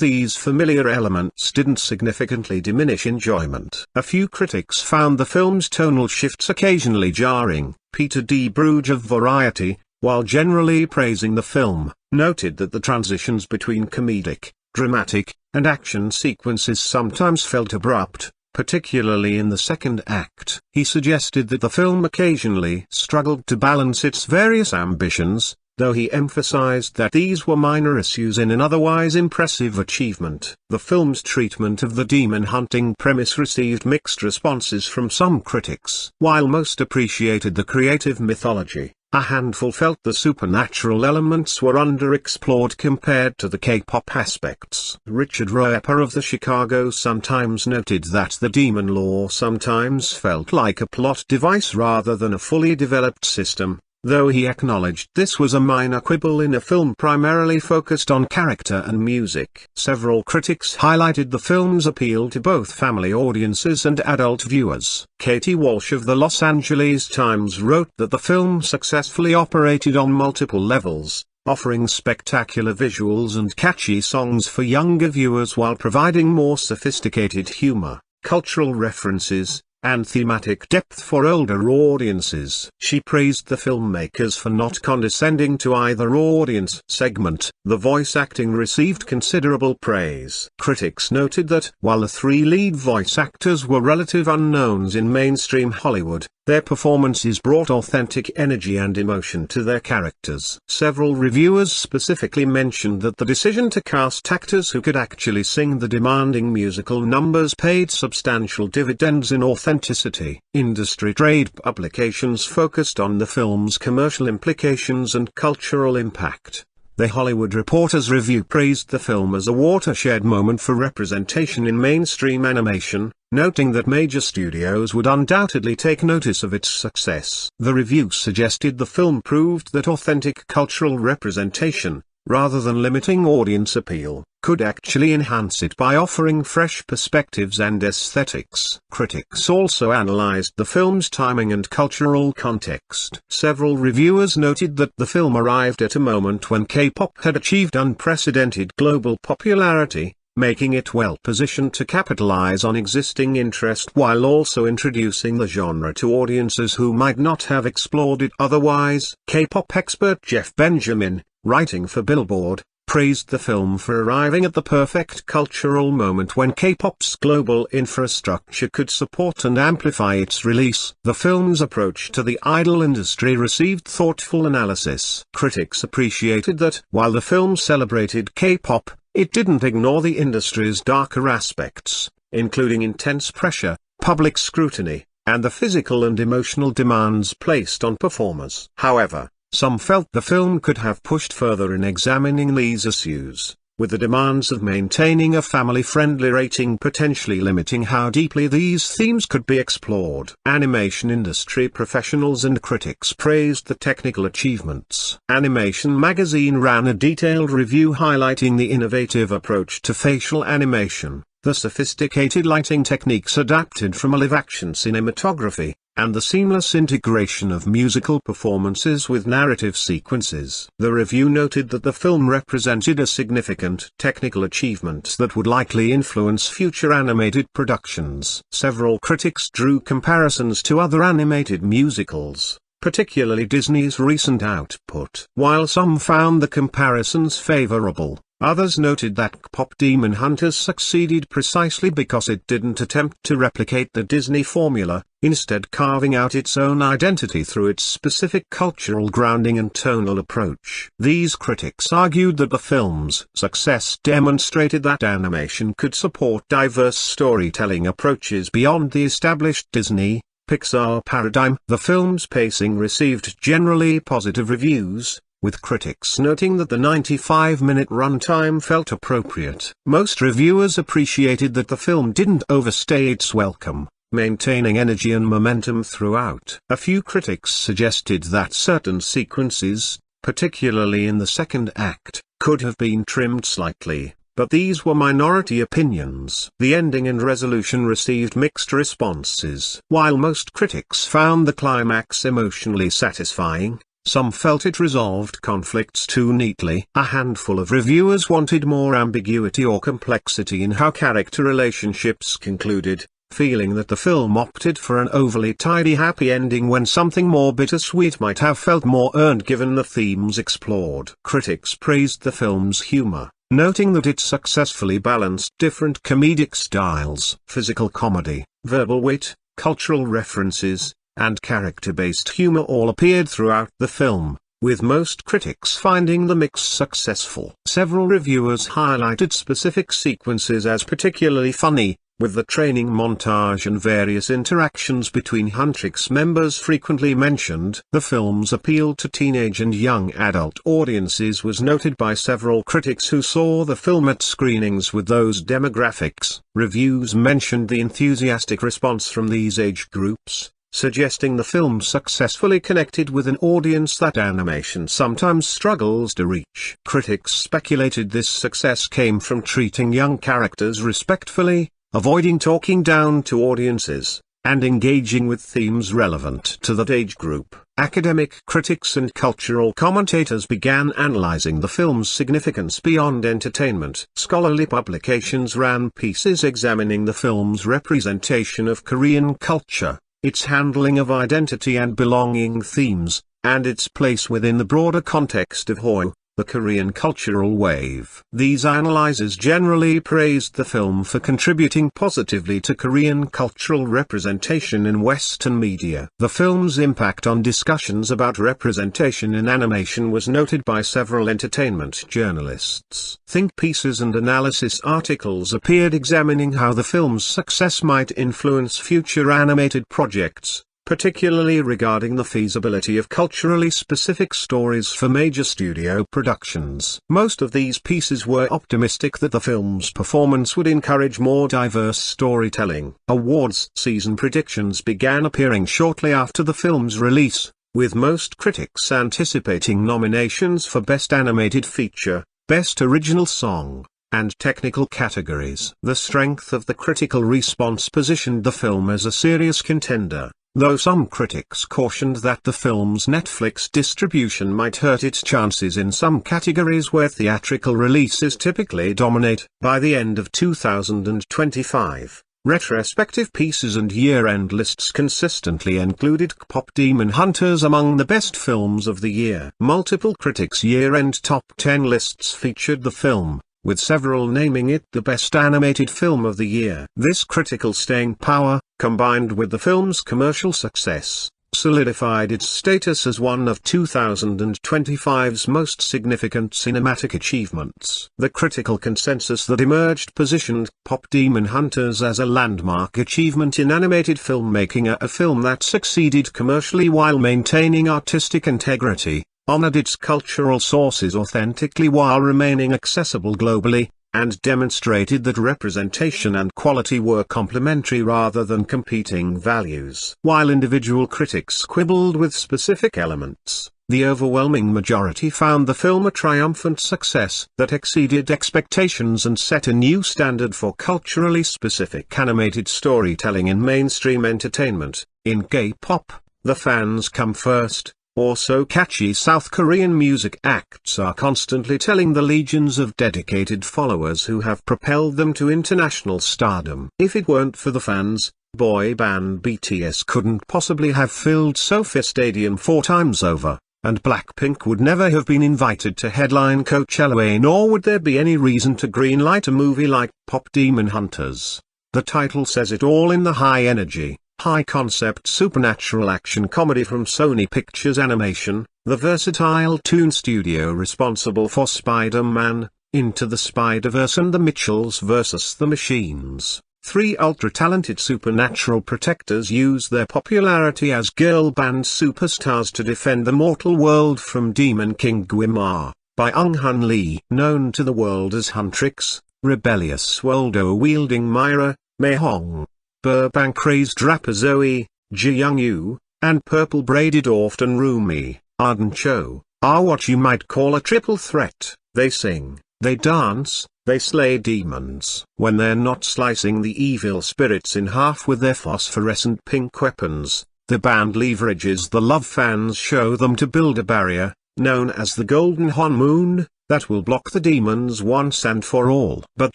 these familiar elements didn't significantly diminish enjoyment. A few critics found the film's tonal shifts occasionally jarring. Peter D. Bruge of Variety, while generally praising the film, noted that the transitions between comedic, dramatic, and action sequences sometimes felt abrupt, particularly in the second act. He suggested that the film occasionally struggled to balance its various ambitions, though he emphasized that these were minor issues in an otherwise impressive achievement. The film's treatment of the demon hunting premise received mixed responses from some critics. While most appreciated the creative mythology, a handful felt the supernatural elements were underexplored compared to the K-pop aspects. Richard Roeper of the Chicago Sun-Times noted that the demon lore sometimes felt like a plot device rather than a fully developed system, though he acknowledged this was a minor quibble in a film primarily focused on character and music. Several critics highlighted the film's appeal to both family audiences and adult viewers. Katie Walsh of the Los Angeles Times wrote that the film successfully operated on multiple levels, offering spectacular visuals and catchy songs for younger viewers while providing more sophisticated humor, cultural references, and thematic depth for older audiences. She praised the filmmakers for not condescending to either audience segment. The voice acting received considerable praise. Critics noted that, while the three lead voice actors were relative unknowns in mainstream Hollywood, their performances brought authentic energy and emotion to their characters. Several reviewers specifically mentioned that the decision to cast actors who could actually sing the demanding musical numbers paid substantial dividends in authenticity. Industry trade publications focused on the film's commercial implications and cultural impact. The Hollywood Reporter's review praised the film as a watershed moment for representation in mainstream animation, noting that major studios would undoubtedly take notice of its success. The review suggested the film proved that authentic cultural representation, rather than limiting audience appeal, could actually enhance it by offering fresh perspectives and aesthetics. Critics also analyzed the film's timing and cultural context. Several reviewers noted that the film arrived at a moment when K-pop had achieved unprecedented global popularity, making it well positioned to capitalize on existing interest while also introducing the genre to audiences who might not have explored it otherwise. K-pop expert Jeff Benjamin, writing for Billboard, praised the film for arriving at the perfect cultural moment when K-pop's global infrastructure could support and amplify its release. The film's approach to the idol industry received thoughtful analysis. Critics appreciated that, while the film celebrated K-pop, it didn't ignore the industry's darker aspects, including intense pressure, public scrutiny, and the physical and emotional demands placed on performers. However, some felt the film could have pushed further in examining these issues, with the demands of maintaining a family-friendly rating potentially limiting how deeply these themes could be explored. Animation industry professionals and critics praised the technical achievements. Animation Magazine ran a detailed review highlighting the innovative approach to facial animation, the sophisticated lighting techniques adapted from live-action cinematography, and the seamless integration of musical performances with narrative sequences. The review noted that the film represented a significant technical achievement that would likely influence future animated productions. Several critics drew comparisons to other animated musicals, particularly Disney's recent output. While some found the comparisons favorable, others noted that KPop Demon Hunters succeeded precisely because it didn't attempt to replicate the Disney formula, instead carving out its own identity through its specific cultural grounding and tonal approach. These critics argued that the film's success demonstrated that animation could support diverse storytelling approaches beyond the established Disney, Pixar paradigm. The film's pacing received generally positive reviews, with critics noting that the 95-minute runtime felt appropriate. Most reviewers appreciated that the film didn't overstay its welcome, maintaining energy and momentum throughout. A few critics suggested that certain sequences, particularly in the second act, could have been trimmed slightly, but these were minority opinions. The ending and resolution received mixed responses. While most critics found the climax emotionally satisfying, some felt it resolved conflicts too neatly. A handful of reviewers wanted more ambiguity or complexity in how character relationships concluded, feeling that the film opted for an overly tidy happy ending when something more bittersweet might have felt more earned given the themes explored. Critics praised the film's humor, noting that it successfully balanced different comedic styles. Physical comedy, verbal wit, cultural references, and character-based humor all appeared throughout the film, with most critics finding the mix successful. Several reviewers highlighted specific sequences as particularly funny, with the training montage and various interactions between Huntrix members frequently mentioned. The film's appeal to teenage and young adult audiences was noted by several critics who saw the film at screenings with those demographics. Reviews mentioned the enthusiastic response from these age groups, suggesting the film successfully connected with an audience that animation sometimes struggles to reach. Critics speculated this success came from treating young characters respectfully, avoiding talking down to audiences, and engaging with themes relevant to that age group. Academic critics and cultural commentators began analyzing the film's significance beyond entertainment. Scholarly publications ran pieces examining the film's representation of Korean culture, its handling of identity and belonging themes, and its place within the broader context of Hallyu, the Korean cultural wave. These analyses generally praised the film for contributing positively to Korean cultural representation in Western media. The film's impact on discussions about representation in animation was noted by several entertainment journalists. Think pieces and analysis articles appeared examining how the film's success might influence future animated projects, particularly regarding the feasibility of culturally specific stories for major studio productions. Most of these pieces were optimistic that the film's performance would encourage more diverse storytelling. Awards season predictions began appearing shortly after the film's release, with most critics anticipating nominations for Best Animated Feature, Best Original Song, and technical categories. The strength of the critical response positioned the film as a serious contender, though some critics cautioned that the film's Netflix distribution might hurt its chances in some categories where theatrical releases typically dominate. By the end of 2025, Retrospective pieces and year-end lists consistently included KPop Demon Hunters among the best films of the year. Multiple critics' year-end top 10 lists featured the film, with several naming it the best animated film of the year. This critical staying power, combined with the film's commercial success, solidified its status as one of 2025's most significant cinematic achievements. The critical consensus that emerged positioned KPop Demon Hunters as a landmark achievement in animated filmmaking, a film that succeeded commercially while maintaining artistic integrity, honored its cultural sources authentically while remaining accessible globally, and demonstrated that representation and quality were complementary rather than competing values. While individual critics quibbled with specific elements, the overwhelming majority found the film a triumphant success that exceeded expectations and set a new standard for culturally specific animated storytelling in mainstream entertainment. In K-pop, the fans come first. Also, catchy South Korean music acts are constantly telling the legions of dedicated followers who have propelled them to international stardom. If it weren't for the fans, boy band BTS couldn't possibly have filled SoFi Stadium 4 times over, and Blackpink would never have been invited to headline Coachella, nor would there be any reason to greenlight a movie like KPop Demon Hunters. The title says it all in the high-energy, high-concept supernatural action comedy from Sony Pictures Animation, the versatile toon studio responsible for Spider-Man, Into the Spider-Verse and The Mitchells vs. the Machines. 3 ultra-talented supernatural protectors use their popularity as girl band superstars to defend the mortal world from Demon King Gwimar, by Eunghun Lee, known to the world as Huntrix, rebellious Sweldo-wielding Myra, Mehong, Burbank-crazed rapper Zoe, Ji Young-yu, and purple-braided orphan Rumi, Arden Cho, are what you might call a triple threat. They sing, they dance, they slay demons. When they're not slicing the evil spirits in half with their phosphorescent pink weapons, the band leverages the love fans show them to build a barrier, known as the Golden Hon Moon, that will block the demons once and for all. But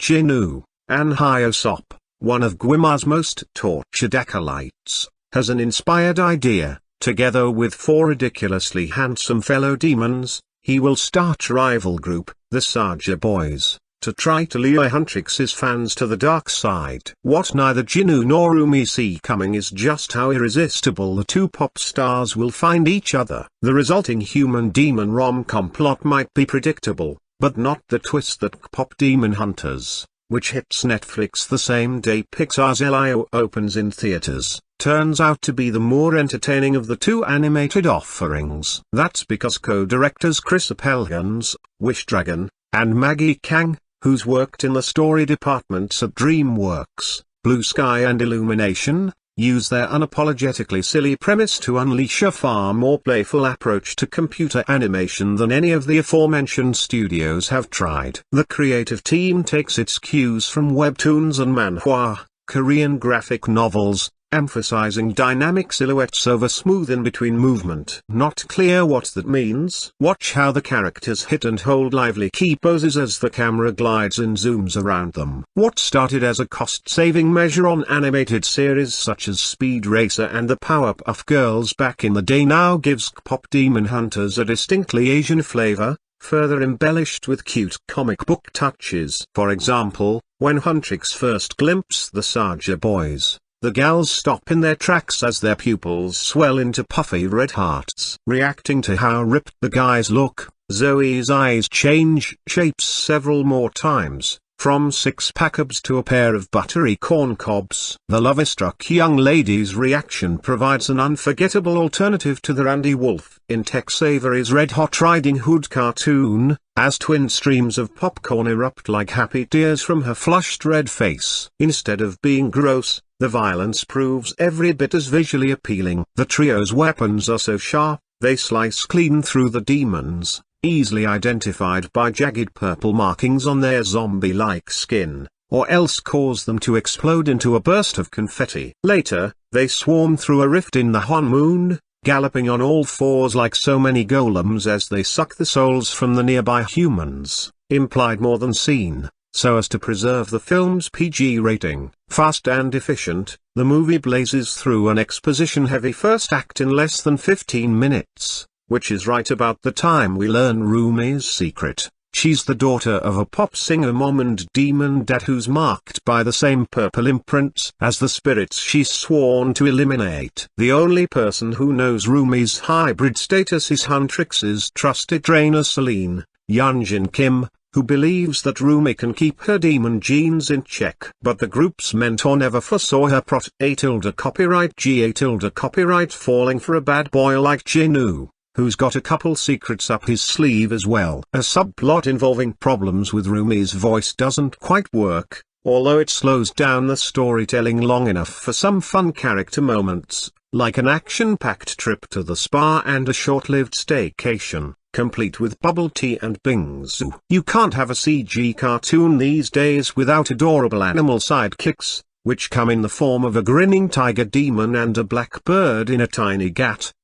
Jinu, An Hyosop, one of Gwimar's most tortured acolytes, has an inspired idea. Together with 4 ridiculously handsome fellow demons, he will start a rival group, the Saja Boys, to try to lure Huntrix's fans to the dark side. What neither Jinu nor Rumi see coming is just how irresistible the 2 pop stars will find each other. The resulting human-demon rom-com plot might be predictable, but not the twist that KPop Demon Hunters, which hits Netflix the same day Pixar's Elio opens in theaters, turns out to be the more entertaining of the 2 animated offerings. That's because co-directors Chris Appelgans, Wish Dragon, and Maggie Kang, who's worked in the story departments at DreamWorks, Blue Sky and Illumination, use their unapologetically silly premise to unleash a far more playful approach to computer animation than any of the aforementioned studios have tried. The creative team takes its cues from webtoons and manhwa, Korean graphic novels, emphasizing dynamic silhouettes over smooth in-between movement. Not clear what that means. Watch how the characters hit and hold lively key poses as the camera glides and zooms around them. What started as a cost-saving measure on animated series such as Speed Racer and the Powerpuff Girls back in the day now gives KPop Demon Hunters a distinctly Asian flavor, further embellished with cute comic book touches. For example, when Huntrix first glimpses the Saja Boys, the gals stop in their tracks as their pupils swell into puffy red hearts. Reacting to how ripped the guys look, Zoe's eyes change shapes several more times, from 6-pack abs to a pair of buttery corn cobs. The lover-struck young lady's reaction provides an unforgettable alternative to the Randy Wolf in Tex Avery's Red Hot Riding Hood cartoon, as twin streams of popcorn erupt like happy tears from her flushed red face. Instead of being gross, the violence proves every bit as visually appealing. The trio's weapons are so sharp, they slice clean through the demons, easily identified by jagged purple markings on their zombie-like skin, or else cause them to explode into a burst of confetti. Later, they swarm through a rift in the Hon Moon, galloping on all fours like so many golems as they suck the souls from the nearby humans, implied more than seen. so as to preserve the film's PG rating. Fast and efficient, the movie blazes through an exposition-heavy first act in less than 15 minutes, which is right about the time we learn Rumi's secret. She's the daughter of a pop singer mom and demon dad who's marked by the same purple imprints as the spirits she's sworn to eliminate. The only person who knows Rumi's hybrid status is Huntrix's trusted trainer Celine, Yeonjin Kim, who believes that Rumi can keep her demon genes in check. But the group's mentor never foresaw her prot A tilde copyright G A tilde copyright falling for a bad boy like Jinwoo, who's got a couple secrets up his sleeve as well. A subplot involving problems with Rumi's voice doesn't quite work, although it slows down the storytelling long enough for some fun character moments, like an action-packed trip to the spa and a short-lived staycation, complete with bubble tea and bingsu. You can't have a CG cartoon these days without adorable animal sidekicks, which come in the form of a grinning tiger demon and a black bird in a tiny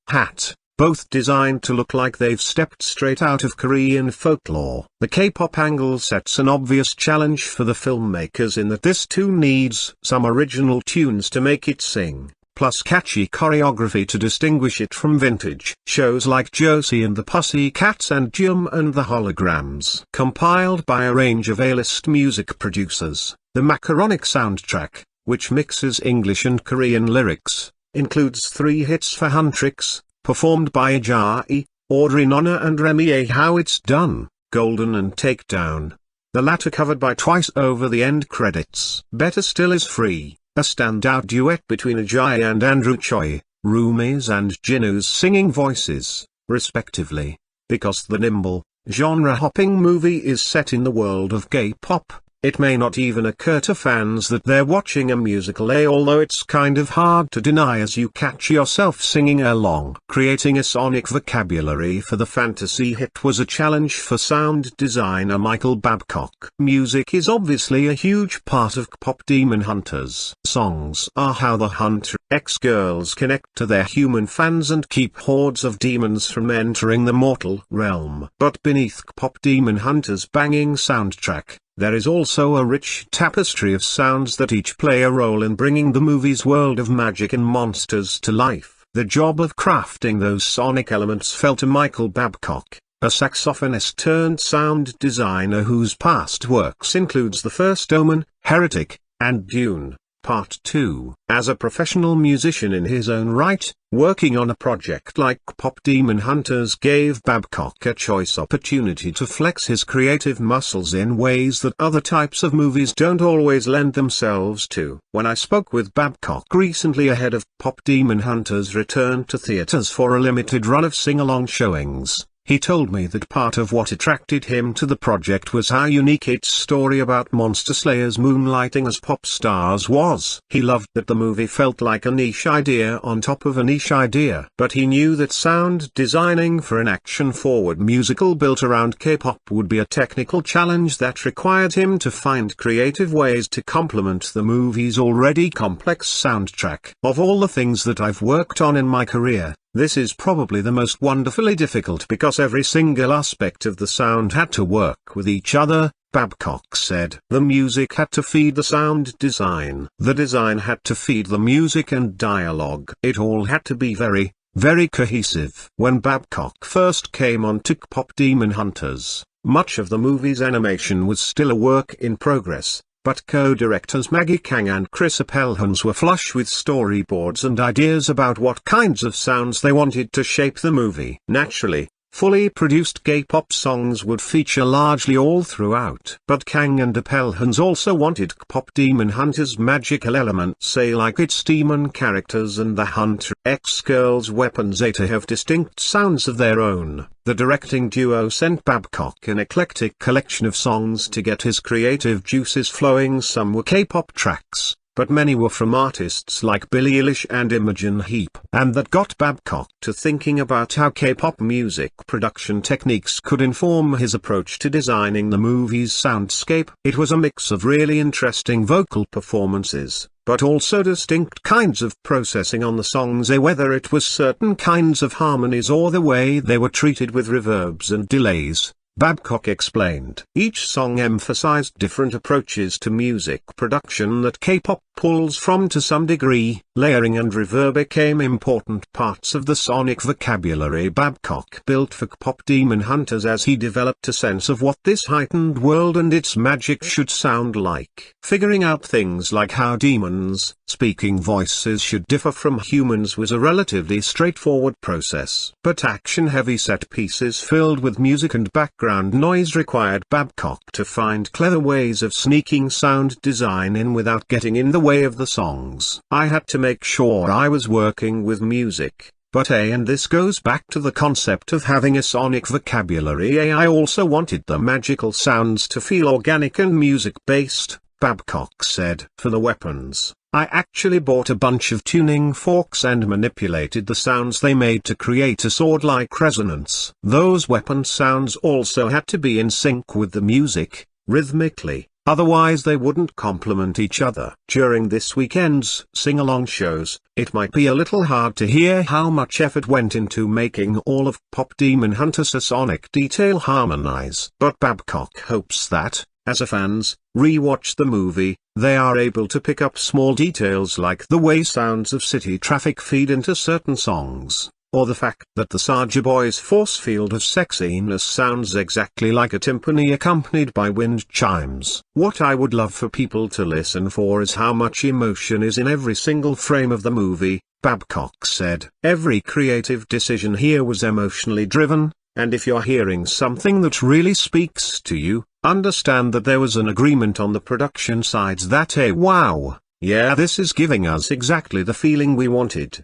hat, both designed to look like they've stepped straight out of Korean folklore. The K-pop angle sets an obvious challenge for the filmmakers in that this too needs some original tunes to make it sing, plus catchy choreography to distinguish it from vintage shows like Josie and the Pussycats and Jum and the Holograms. Compiled by a range of A-list music producers, the Macaronic soundtrack, which mixes English and Korean lyrics, includes 3 hits for Huntrix, performed by Ajayi, Audrey Nonna and Remy A. How It's Done, Golden and Takedown, the latter covered by Twice over the end credits. Better Still is Free, a standout duet between Ajayi and Andrew Choi, Rumi's and Jinwoo's singing voices, respectively. Because the nimble, genre-hopping movie is set in the world of K-pop, it may not even occur to fans that they're watching a musical, although it's kind of hard to deny as you catch yourself singing along. Creating a sonic vocabulary for the fantasy hit was a challenge for sound designer Michael Babcock. Music is obviously a huge part of KPop Demon Hunters. Songs are how the Hunter X girls connect to their human fans and keep hordes of demons from entering the mortal realm. But beneath KPop Demon Hunters' banging soundtrack, there is also a rich tapestry of sounds that each play a role in bringing the movie's world of magic and monsters to life. The job of crafting those sonic elements fell to Michael Babcock, a saxophonist turned sound designer whose past works includes The First Omen, Heretic, and Dune, Part 2. As a professional musician in his own right, working on a project like KPop Demon Hunters gave Babcock a choice opportunity to flex his creative muscles in ways that other types of movies don't always lend themselves to. When I spoke with Babcock recently ahead of KPop Demon Hunters' return to theaters for a limited run of sing-along showings, he told me that part of what attracted him to the project was how unique its story about monster slayers moonlighting as pop stars was. He loved that the movie felt like a niche idea on top of a niche idea. But he knew that sound designing for an action-forward musical built around K-pop would be a technical challenge that required him to find creative ways to complement the movie's already complex soundtrack. Of all the things that I've worked on in my career, this is probably the most wonderfully difficult because every single aspect of the sound had to work with each other, Babcock said. The music had to feed the sound design. The design had to feed the music and dialogue. It all had to be very, very cohesive. When Babcock first came on to KPop Demon Hunters, much of the movie's animation was still a work in progress. But co-directors Maggie Kang and Chris Appelhans were flush with storyboards and ideas about what kinds of sounds they wanted to shape the movie. Naturally, fully produced K-pop songs would feature largely all throughout. But Kang and Appelhans also wanted KPop Demon Hunters' magical elements, say like its demon characters and the Hunter X girls' weapons, to have distinct sounds of their own. The directing duo sent Babcock an eclectic collection of songs to get his creative juices flowing. Some were K-pop tracks, but many were from artists like Billie Eilish and Imogen Heap. And that got Babcock to thinking about how K-pop music production techniques could inform his approach to designing the movie's soundscape. It was a mix of really interesting vocal performances, but also distinct kinds of processing on the songs, whether it was certain kinds of harmonies or the way they were treated with reverbs and delays. Babcock explained. Each song emphasized different approaches to music production that K-pop pulls from to some degree. Layering and reverb became important parts of the sonic vocabulary Babcock built for KPop Demon Hunters as he developed a sense of what this heightened world and its magic should sound like. Figuring out things like how demons, speaking voices should differ from humans was a relatively straightforward process. But action-heavy set pieces filled with music and background noise required Babcock to find clever ways of sneaking sound design in without getting in the way of the songs. I had to make sure I was working with music. But and this goes back to the concept of having a sonic vocabulary. I also wanted the magical sounds to feel organic and music-based, Babcock said. For the weapons, I actually bought a bunch of tuning forks and manipulated the sounds they made to create a sword-like resonance. Those weapon sounds also had to be in sync with the music, rhythmically. Otherwise they wouldn't complement each other. During this weekend's sing-along shows, it might be a little hard to hear how much effort went into making all of KPop Demon Hunters a sonic detail harmonize. But Babcock hopes that, as a fans re-watch the movie, they are able to pick up small details like the way sounds of city traffic feed into certain songs, or the fact that the Saja Boys' force field of sexiness sounds exactly like a timpani accompanied by wind chimes. What I would love for people to listen for is how much emotion is in every single frame of the movie, Babcock said. Every creative decision here was emotionally driven, and if you're hearing something that really speaks to you, understand that there was an agreement on the production sides that wow, yeah, this is giving us exactly the feeling we wanted.